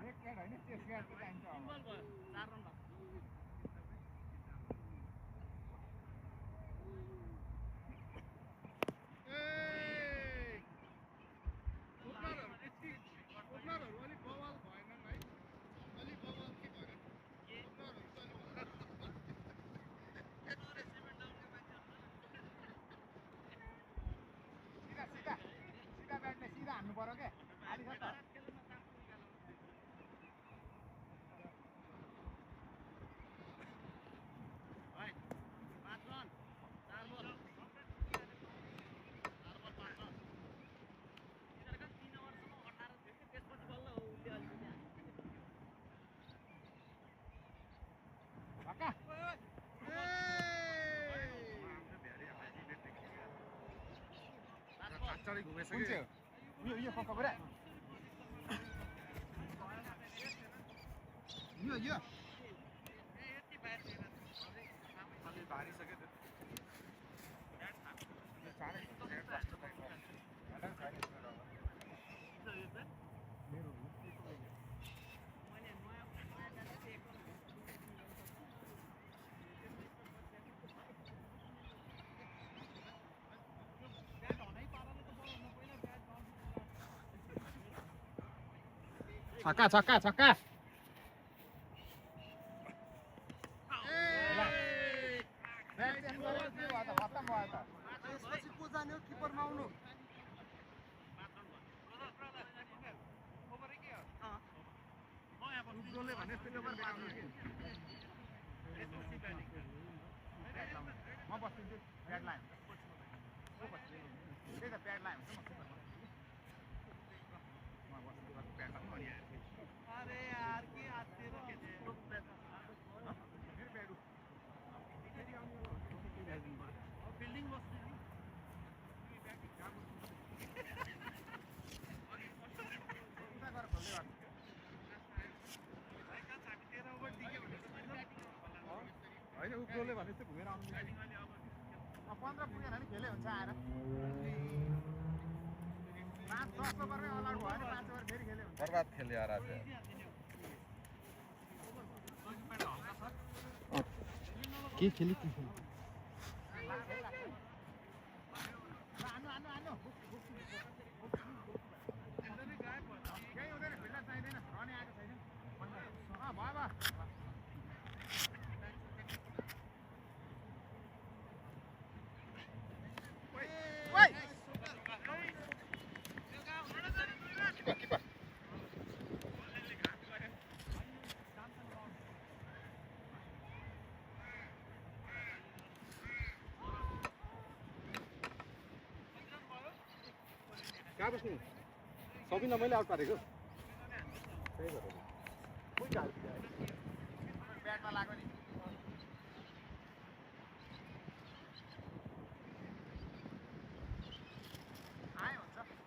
लेग गार्ड होइन चेस्ट गार्ड चाहिन्छ सीधा हान्नु पर्यो क्या आली छ त यो पक्का पऱ्यो यो छक्का छक्का छक्का
त्यसपछि को जाने हो किपरमा आउनु
म बस्दिन्छु ब्याट लाइन त्यही त ब्याट लाइन हुन्छ म बस्दिन्छु ब्याट लाइन
अरे यार के आते हो बिल्डिङ बस्ने
होइन उक्लोले भने जस्तो घुमेर आउनु 15 पुगेन भने खेले हुन्छ आएर 5-10 ओभरमै अलाउड भयो भने 5 ओभर फेरि खेले हुन्छ
बर्बाद खेले यार आज
के खेली के खेली
केही हुँदैन फिल्डर चाहिँदैन रने आएको छैन भयो कहाँ बस्ने सबिनलाई मैले आउट पारेको
त्यही भएर कोही हाल्छ
ब्याटमा लाग्यो नि आयो हुन्छ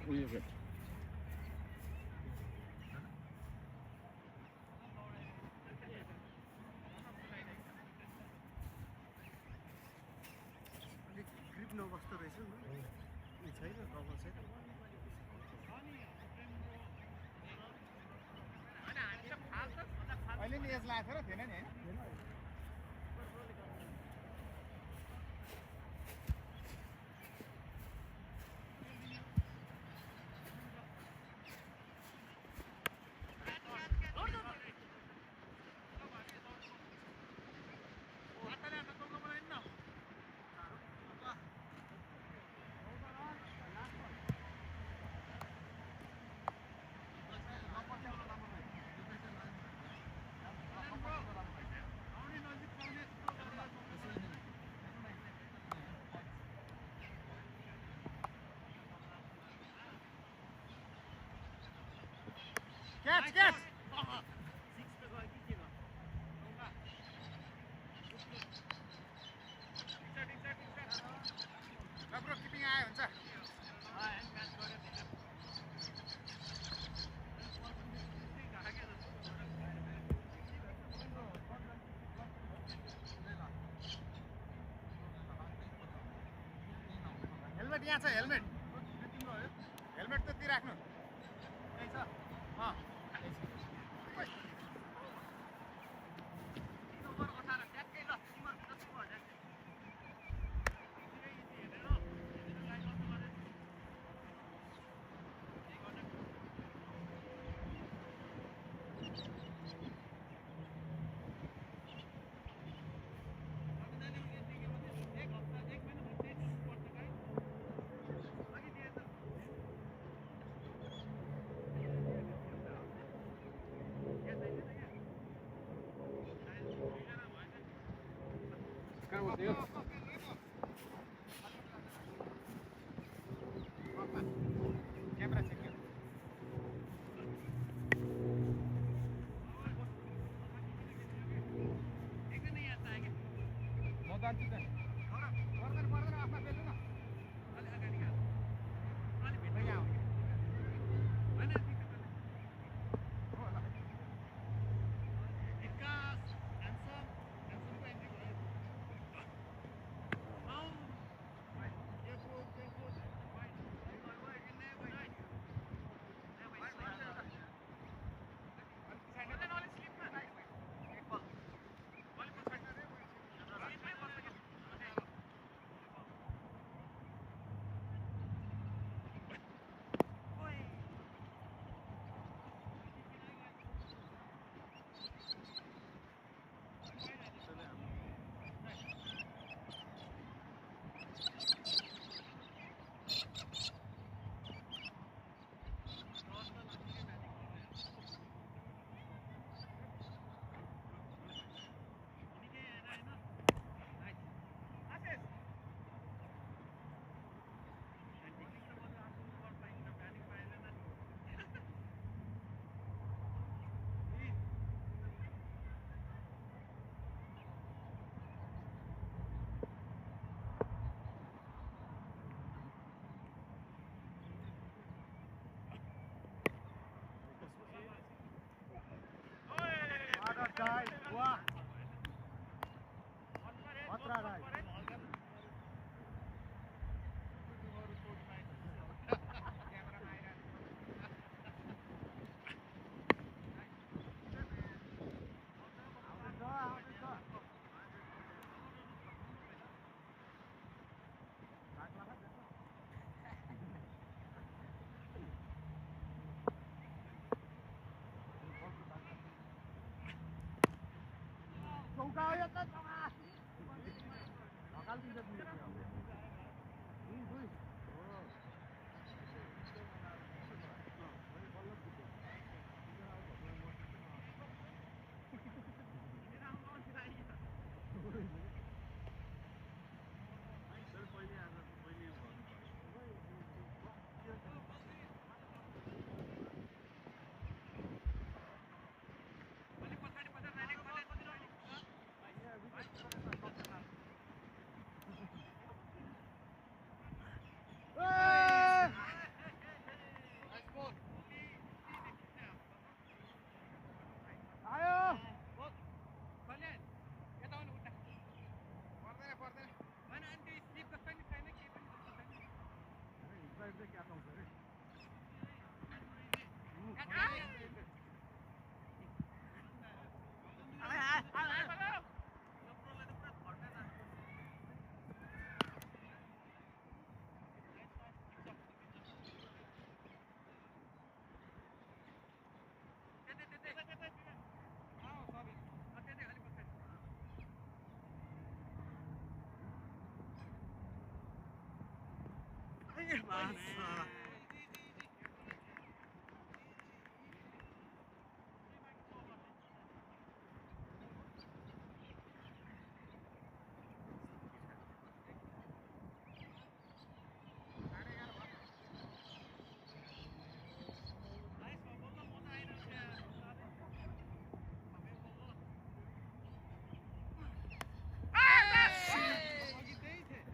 उयो
ग्रिप नबस्दो रहेछ नि छैन डबल छैन
अहिले नि एज लागेको थियो र थिएन नि होइन Catch! राम्रो किपिङ आयो हुन्छ हेलमेट यहाँ छ हेलमेट हेलमेट त्यति राख्नु यही छ
कहाँ बस्ने हो
क्यामेरा चेक गर्नु म जान्छु त पर्दैन आफ्ना बेच्नु न
पुरा राइट चौका हो यो त चौका ढकाल्दिन्छ दुई
अघि त्यही थिए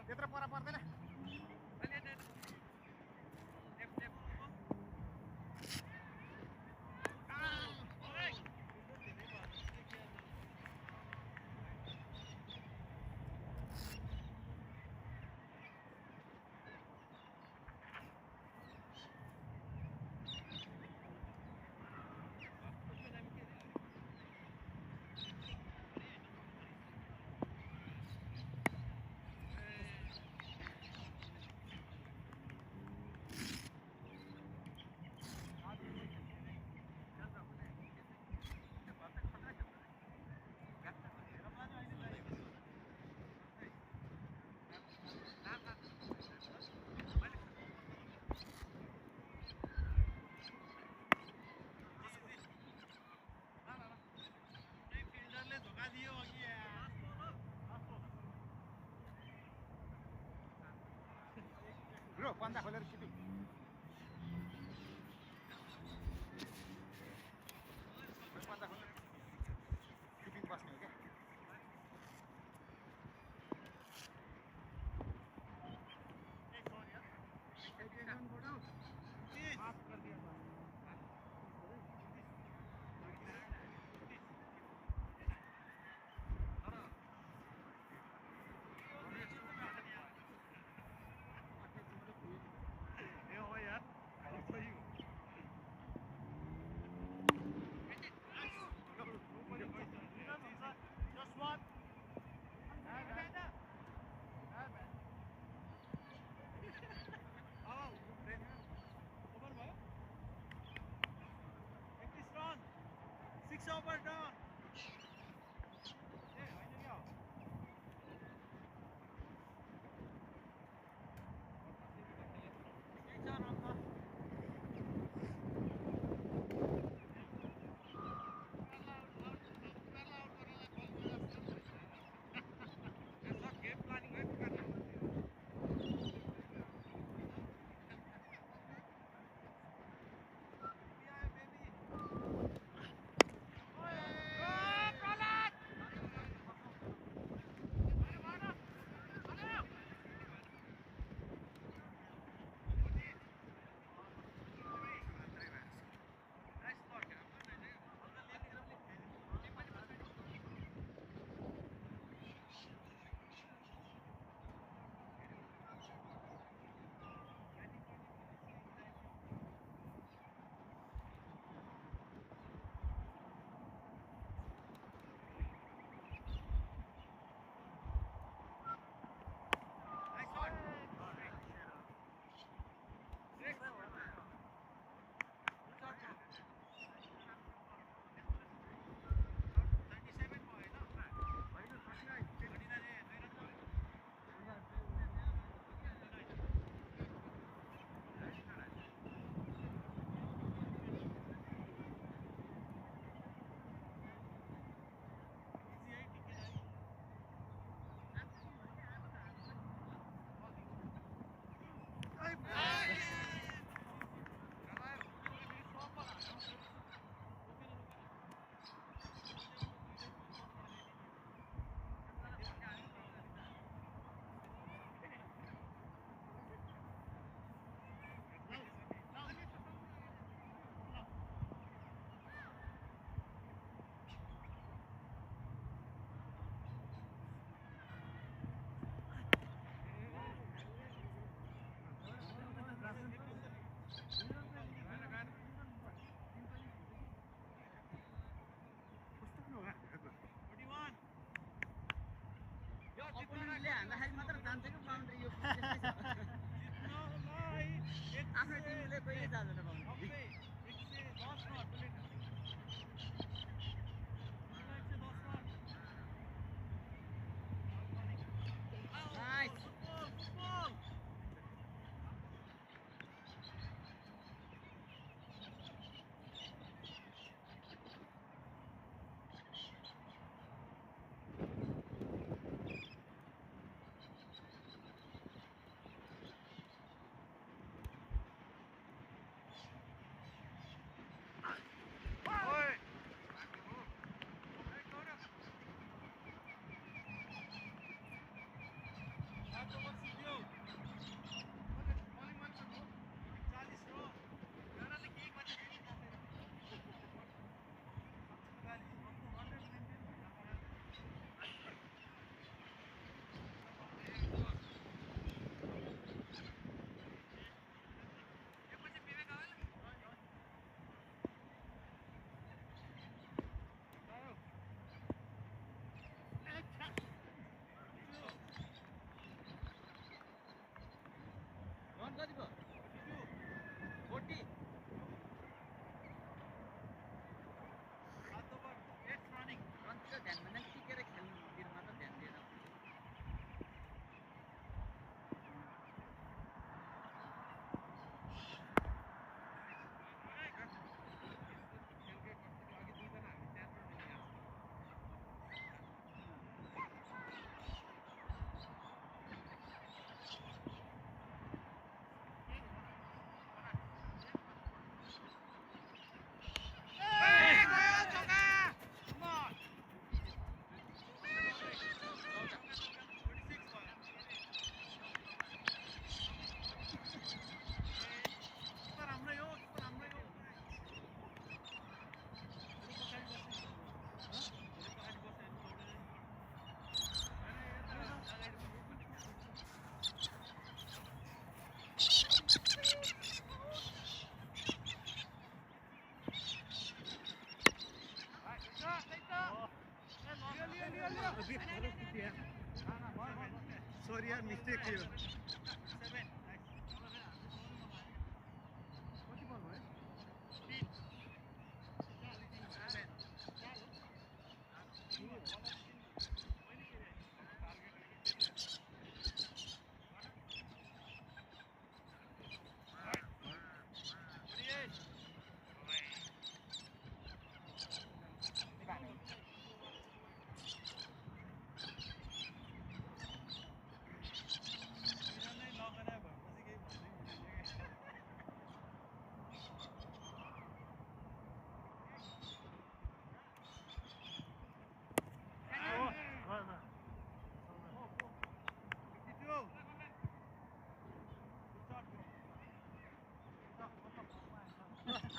त्यत्रो पर पर्दैन ब्रो पन्जा खोलेर किपिङ पन्जा खोलेर किपिङ बस्ने हो क्या
अपोनेन्टले हान्दाखेरि मात्र जान्छ कि बाउन्ड्री यो आफ्नो टिमले कहिले जाँदैन बाउन्ड्री
सॉरी यार मिस्टेक थियो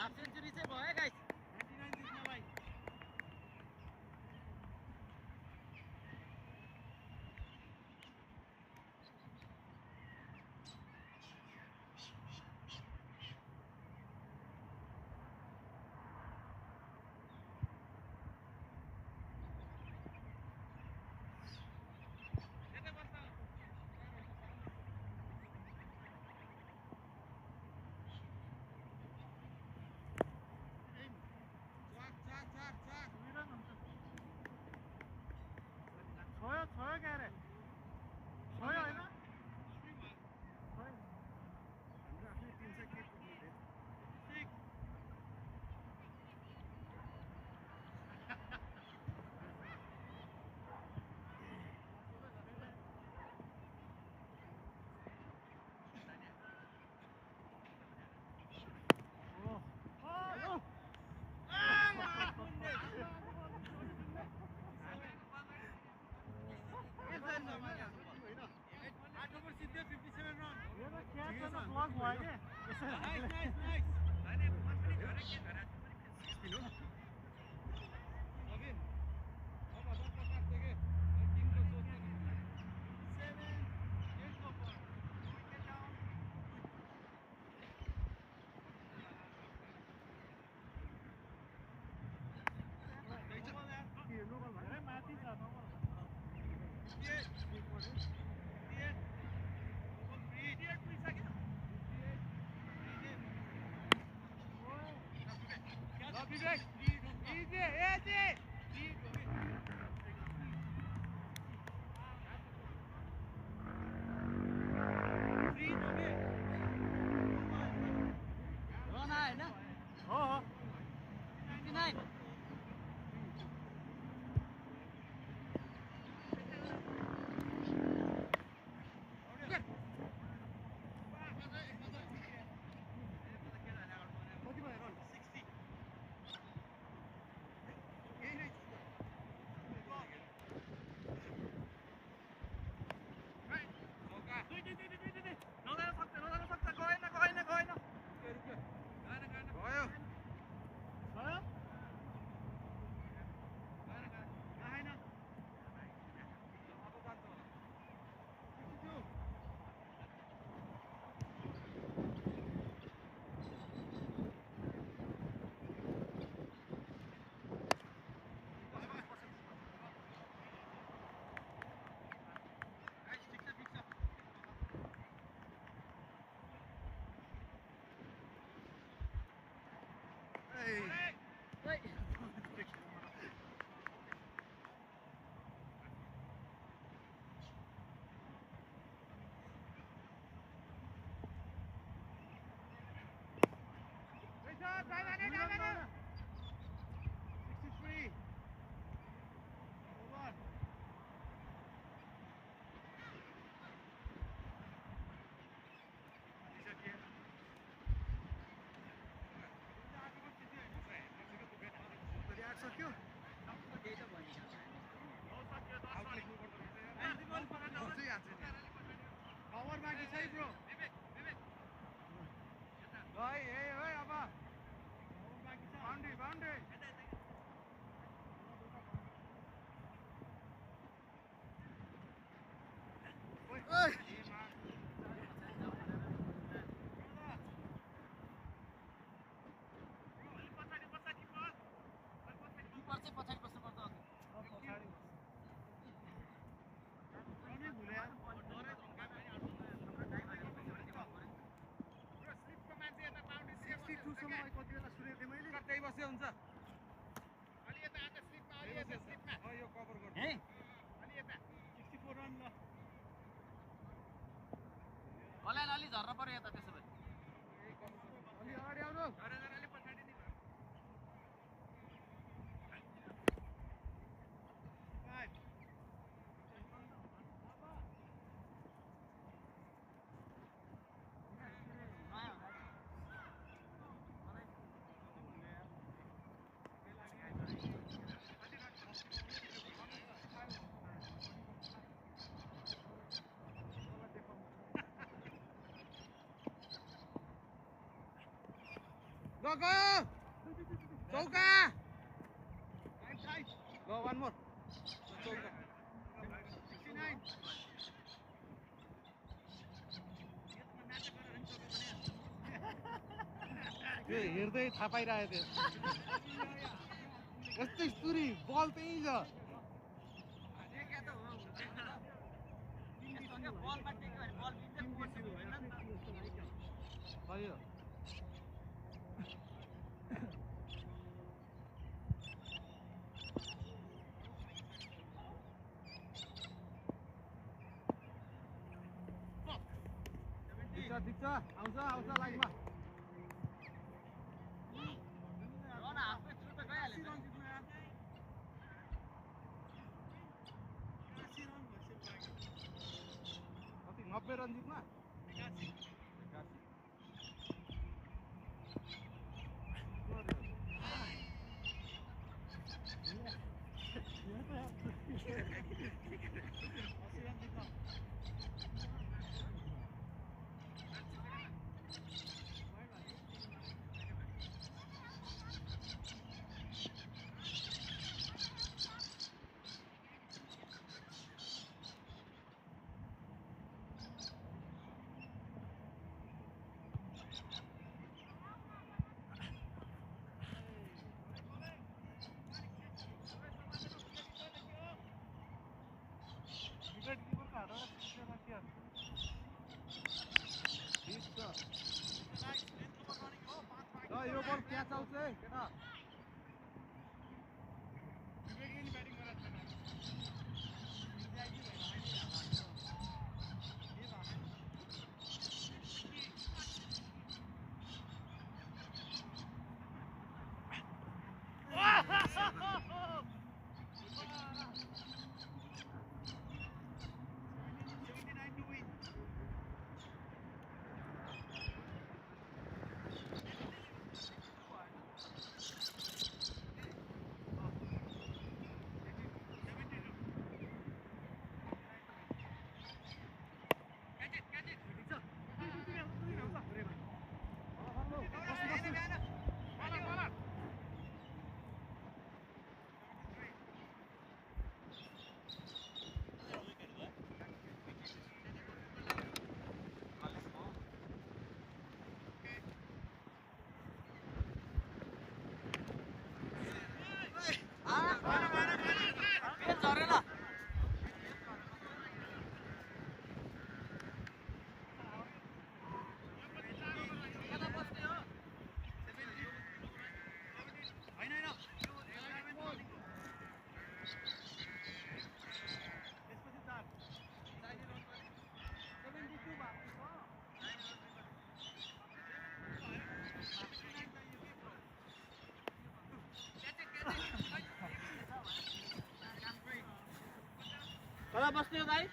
हाफ सेन्चुरी चाहिँ भयो गाइस
छोयो क्या रे छोयो होइन ब्लक भयो कि माथि छ
झर्न पर्यो यता त्यसो भए
अलि अगाडि आउनु
Go, go! Chauka! Go, one more. Chauka. 69. हेर्दै थाहा पाइरहेको थियो यस्तै सुरी बल त्यही छ भयो ठिक छ आउँछ आउँछ लाइनमा कति 90 रन जित्मा यो बल क्याच आउँछ है केटा
कता बस्ने हो भाइ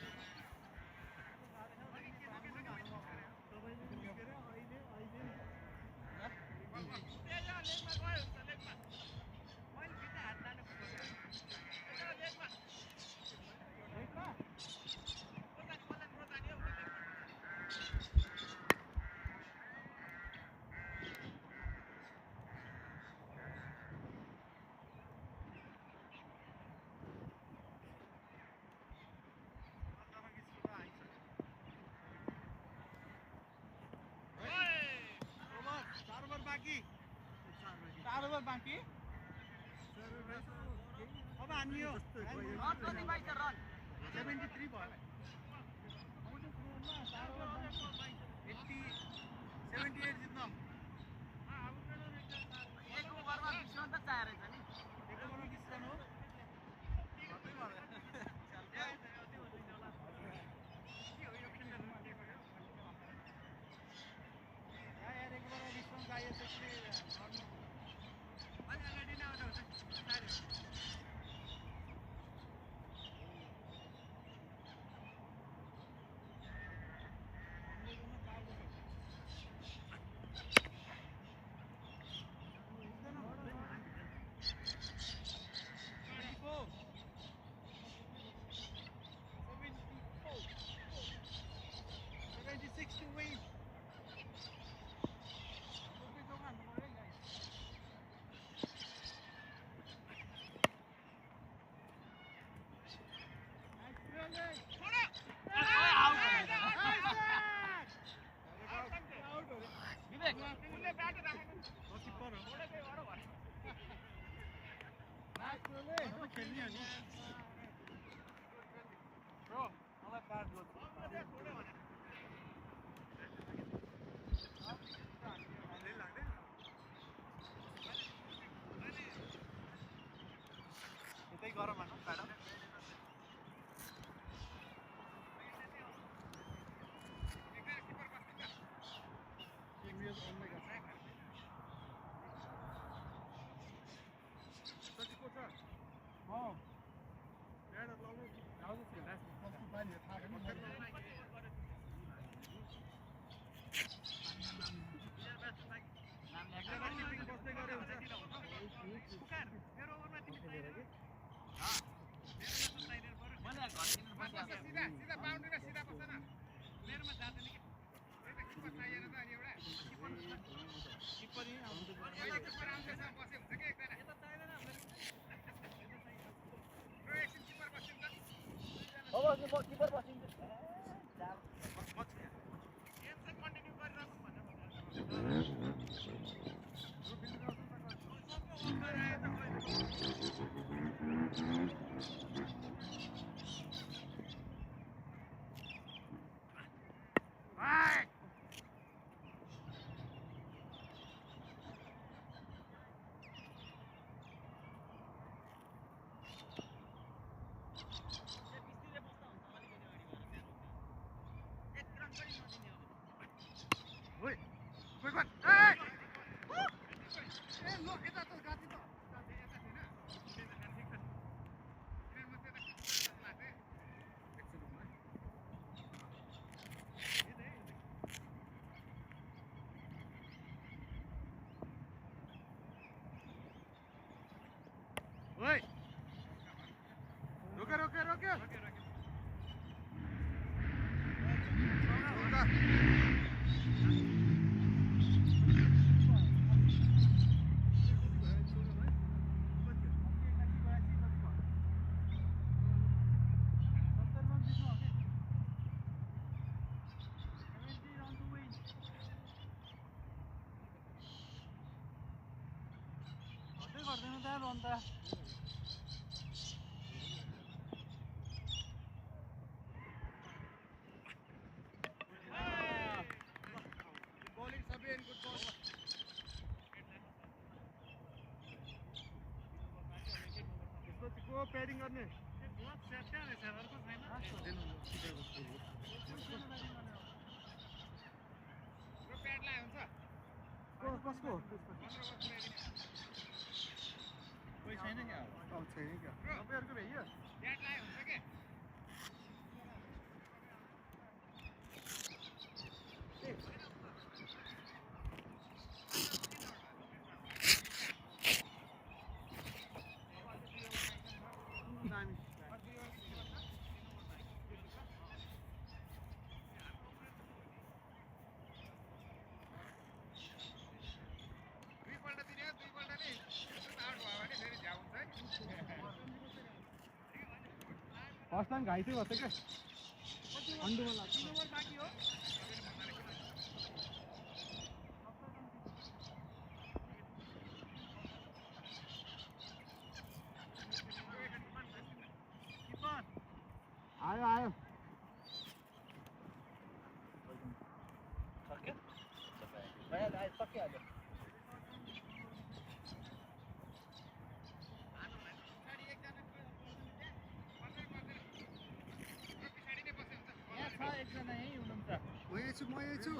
बाँकी अब हान्यो कति बाइस रन 73 भयो 78 जित्न एक ओभरमा 20 रन त चाहिएर छ नि एक ओभरमा 20 रन हो
यतै गरम हान्नु म्याडम
किपर बसिन्छ
ओए रोक्यो रोक्यो रोक्यो गर्दैन त लोन त bowling Sabin good ball यसको प्याडिङ गर्ने बहुत सेफ्टी रहेछ अर्को छैन यो प्याड लाए हुन्छ कसको कोही छैन क्या छैन क्या तपाईँहरूको भ्याइयो प्याड लाए हुन्छ के फर्स्ट टाइम घाइते भएको थियो क्या अन्डुमा लाग्छ बाँकी हो आयो आयो
सकिहाल्यो एकजना यहीँ हुनुहुन्छ
म यही छु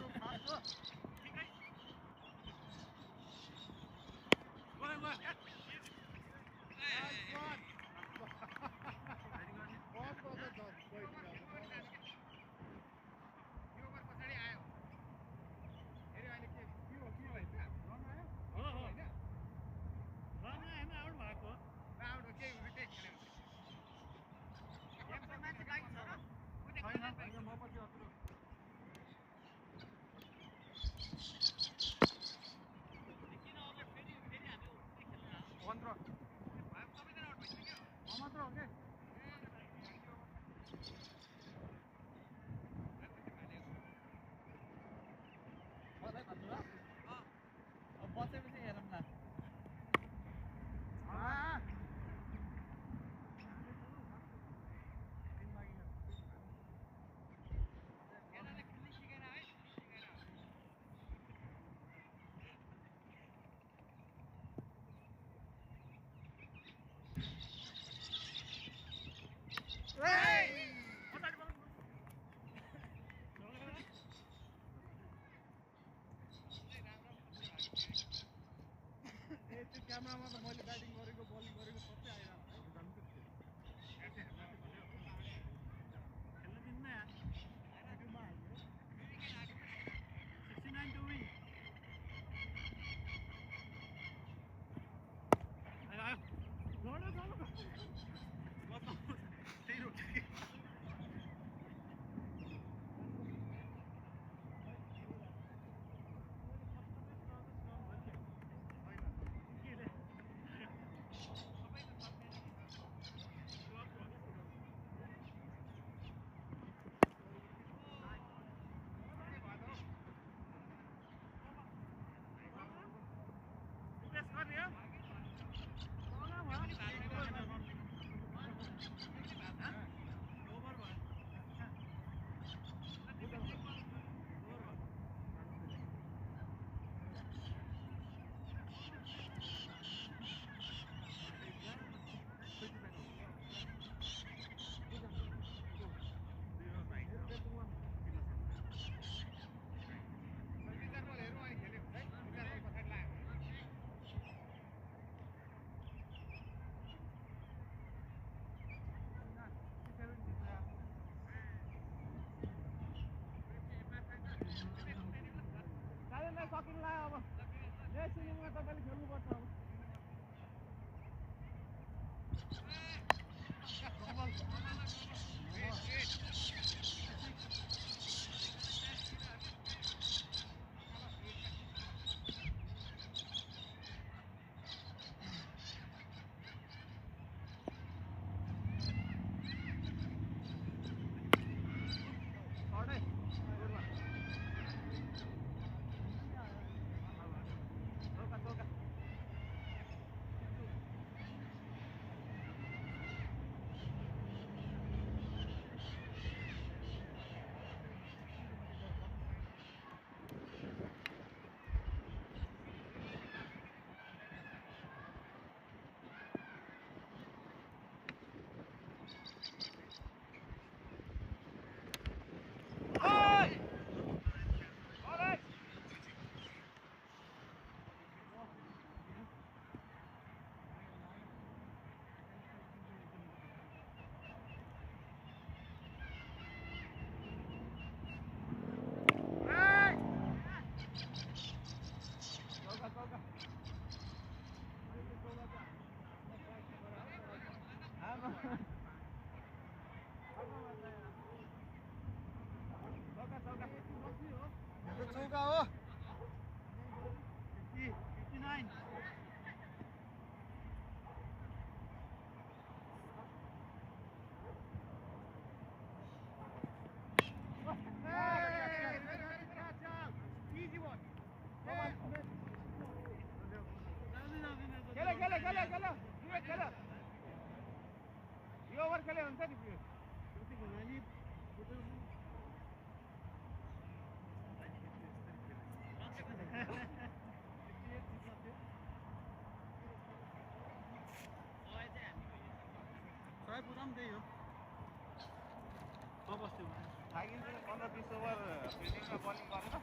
थाकिन्छ 15-20 ओभर फिल्डिङमा बलिङ गरेर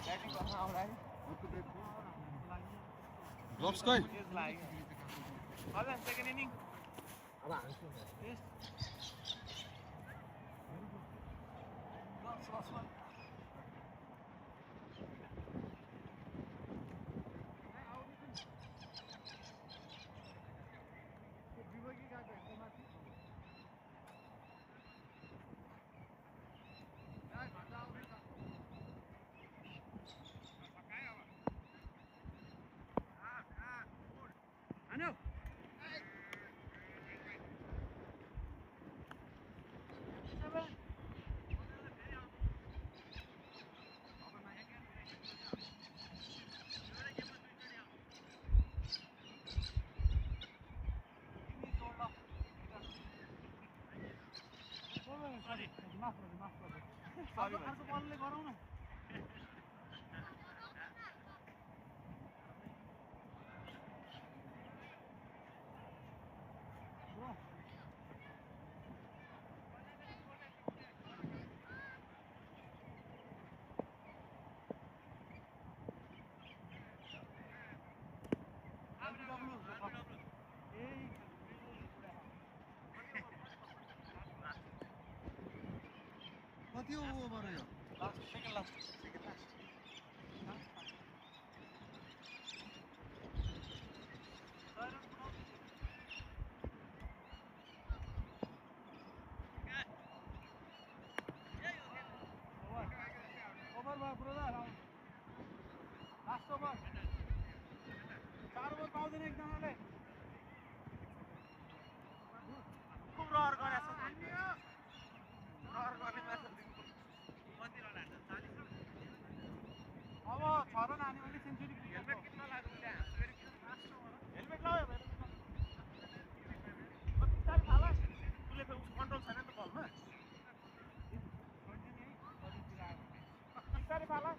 ब्याटिङ गर्न आउँदा
ग्लोभ्स खोइ
एज लाग्यो अझ सेकेन्ड इनिङ
अब हान्छु म।
अर्को बलले गरौँ न
कति ओभर हो यो
सेकेन्ड लास्ट ओभर भयो ब्रदर लास्ट ओभर 4 ओभर पाउँदैन एकजनाले खुब रहर गरेछ रहर गर्ने अब 6 रन हान्यो भने सेन्चुरी हेलमेट किन्न लाग्यो हेलमेट लगायो बिस्तारै फाला उसले कन्ट्रोल छैन नि त बलमा बिस्तारै फाला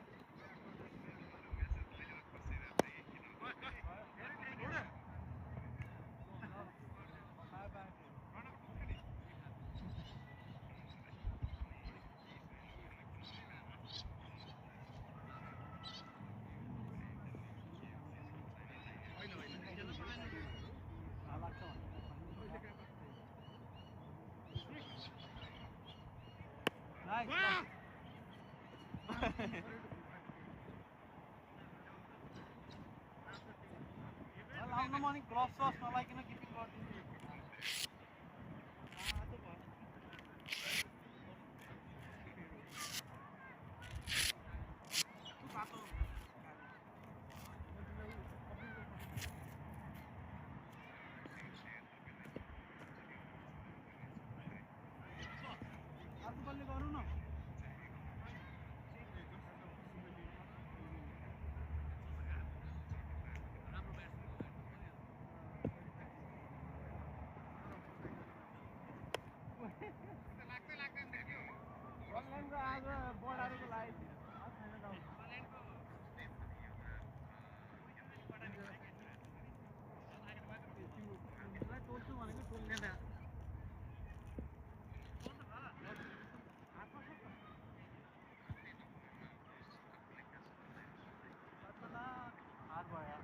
लाउन मर्निङ ग्लोभ्स सस नलाइकन किपिङ गरिदिन्छु अर्को बलले गरौँ न आज बढारेको लागि टोल्छु भनेको टोल्ने हार भयो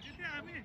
जिते हामी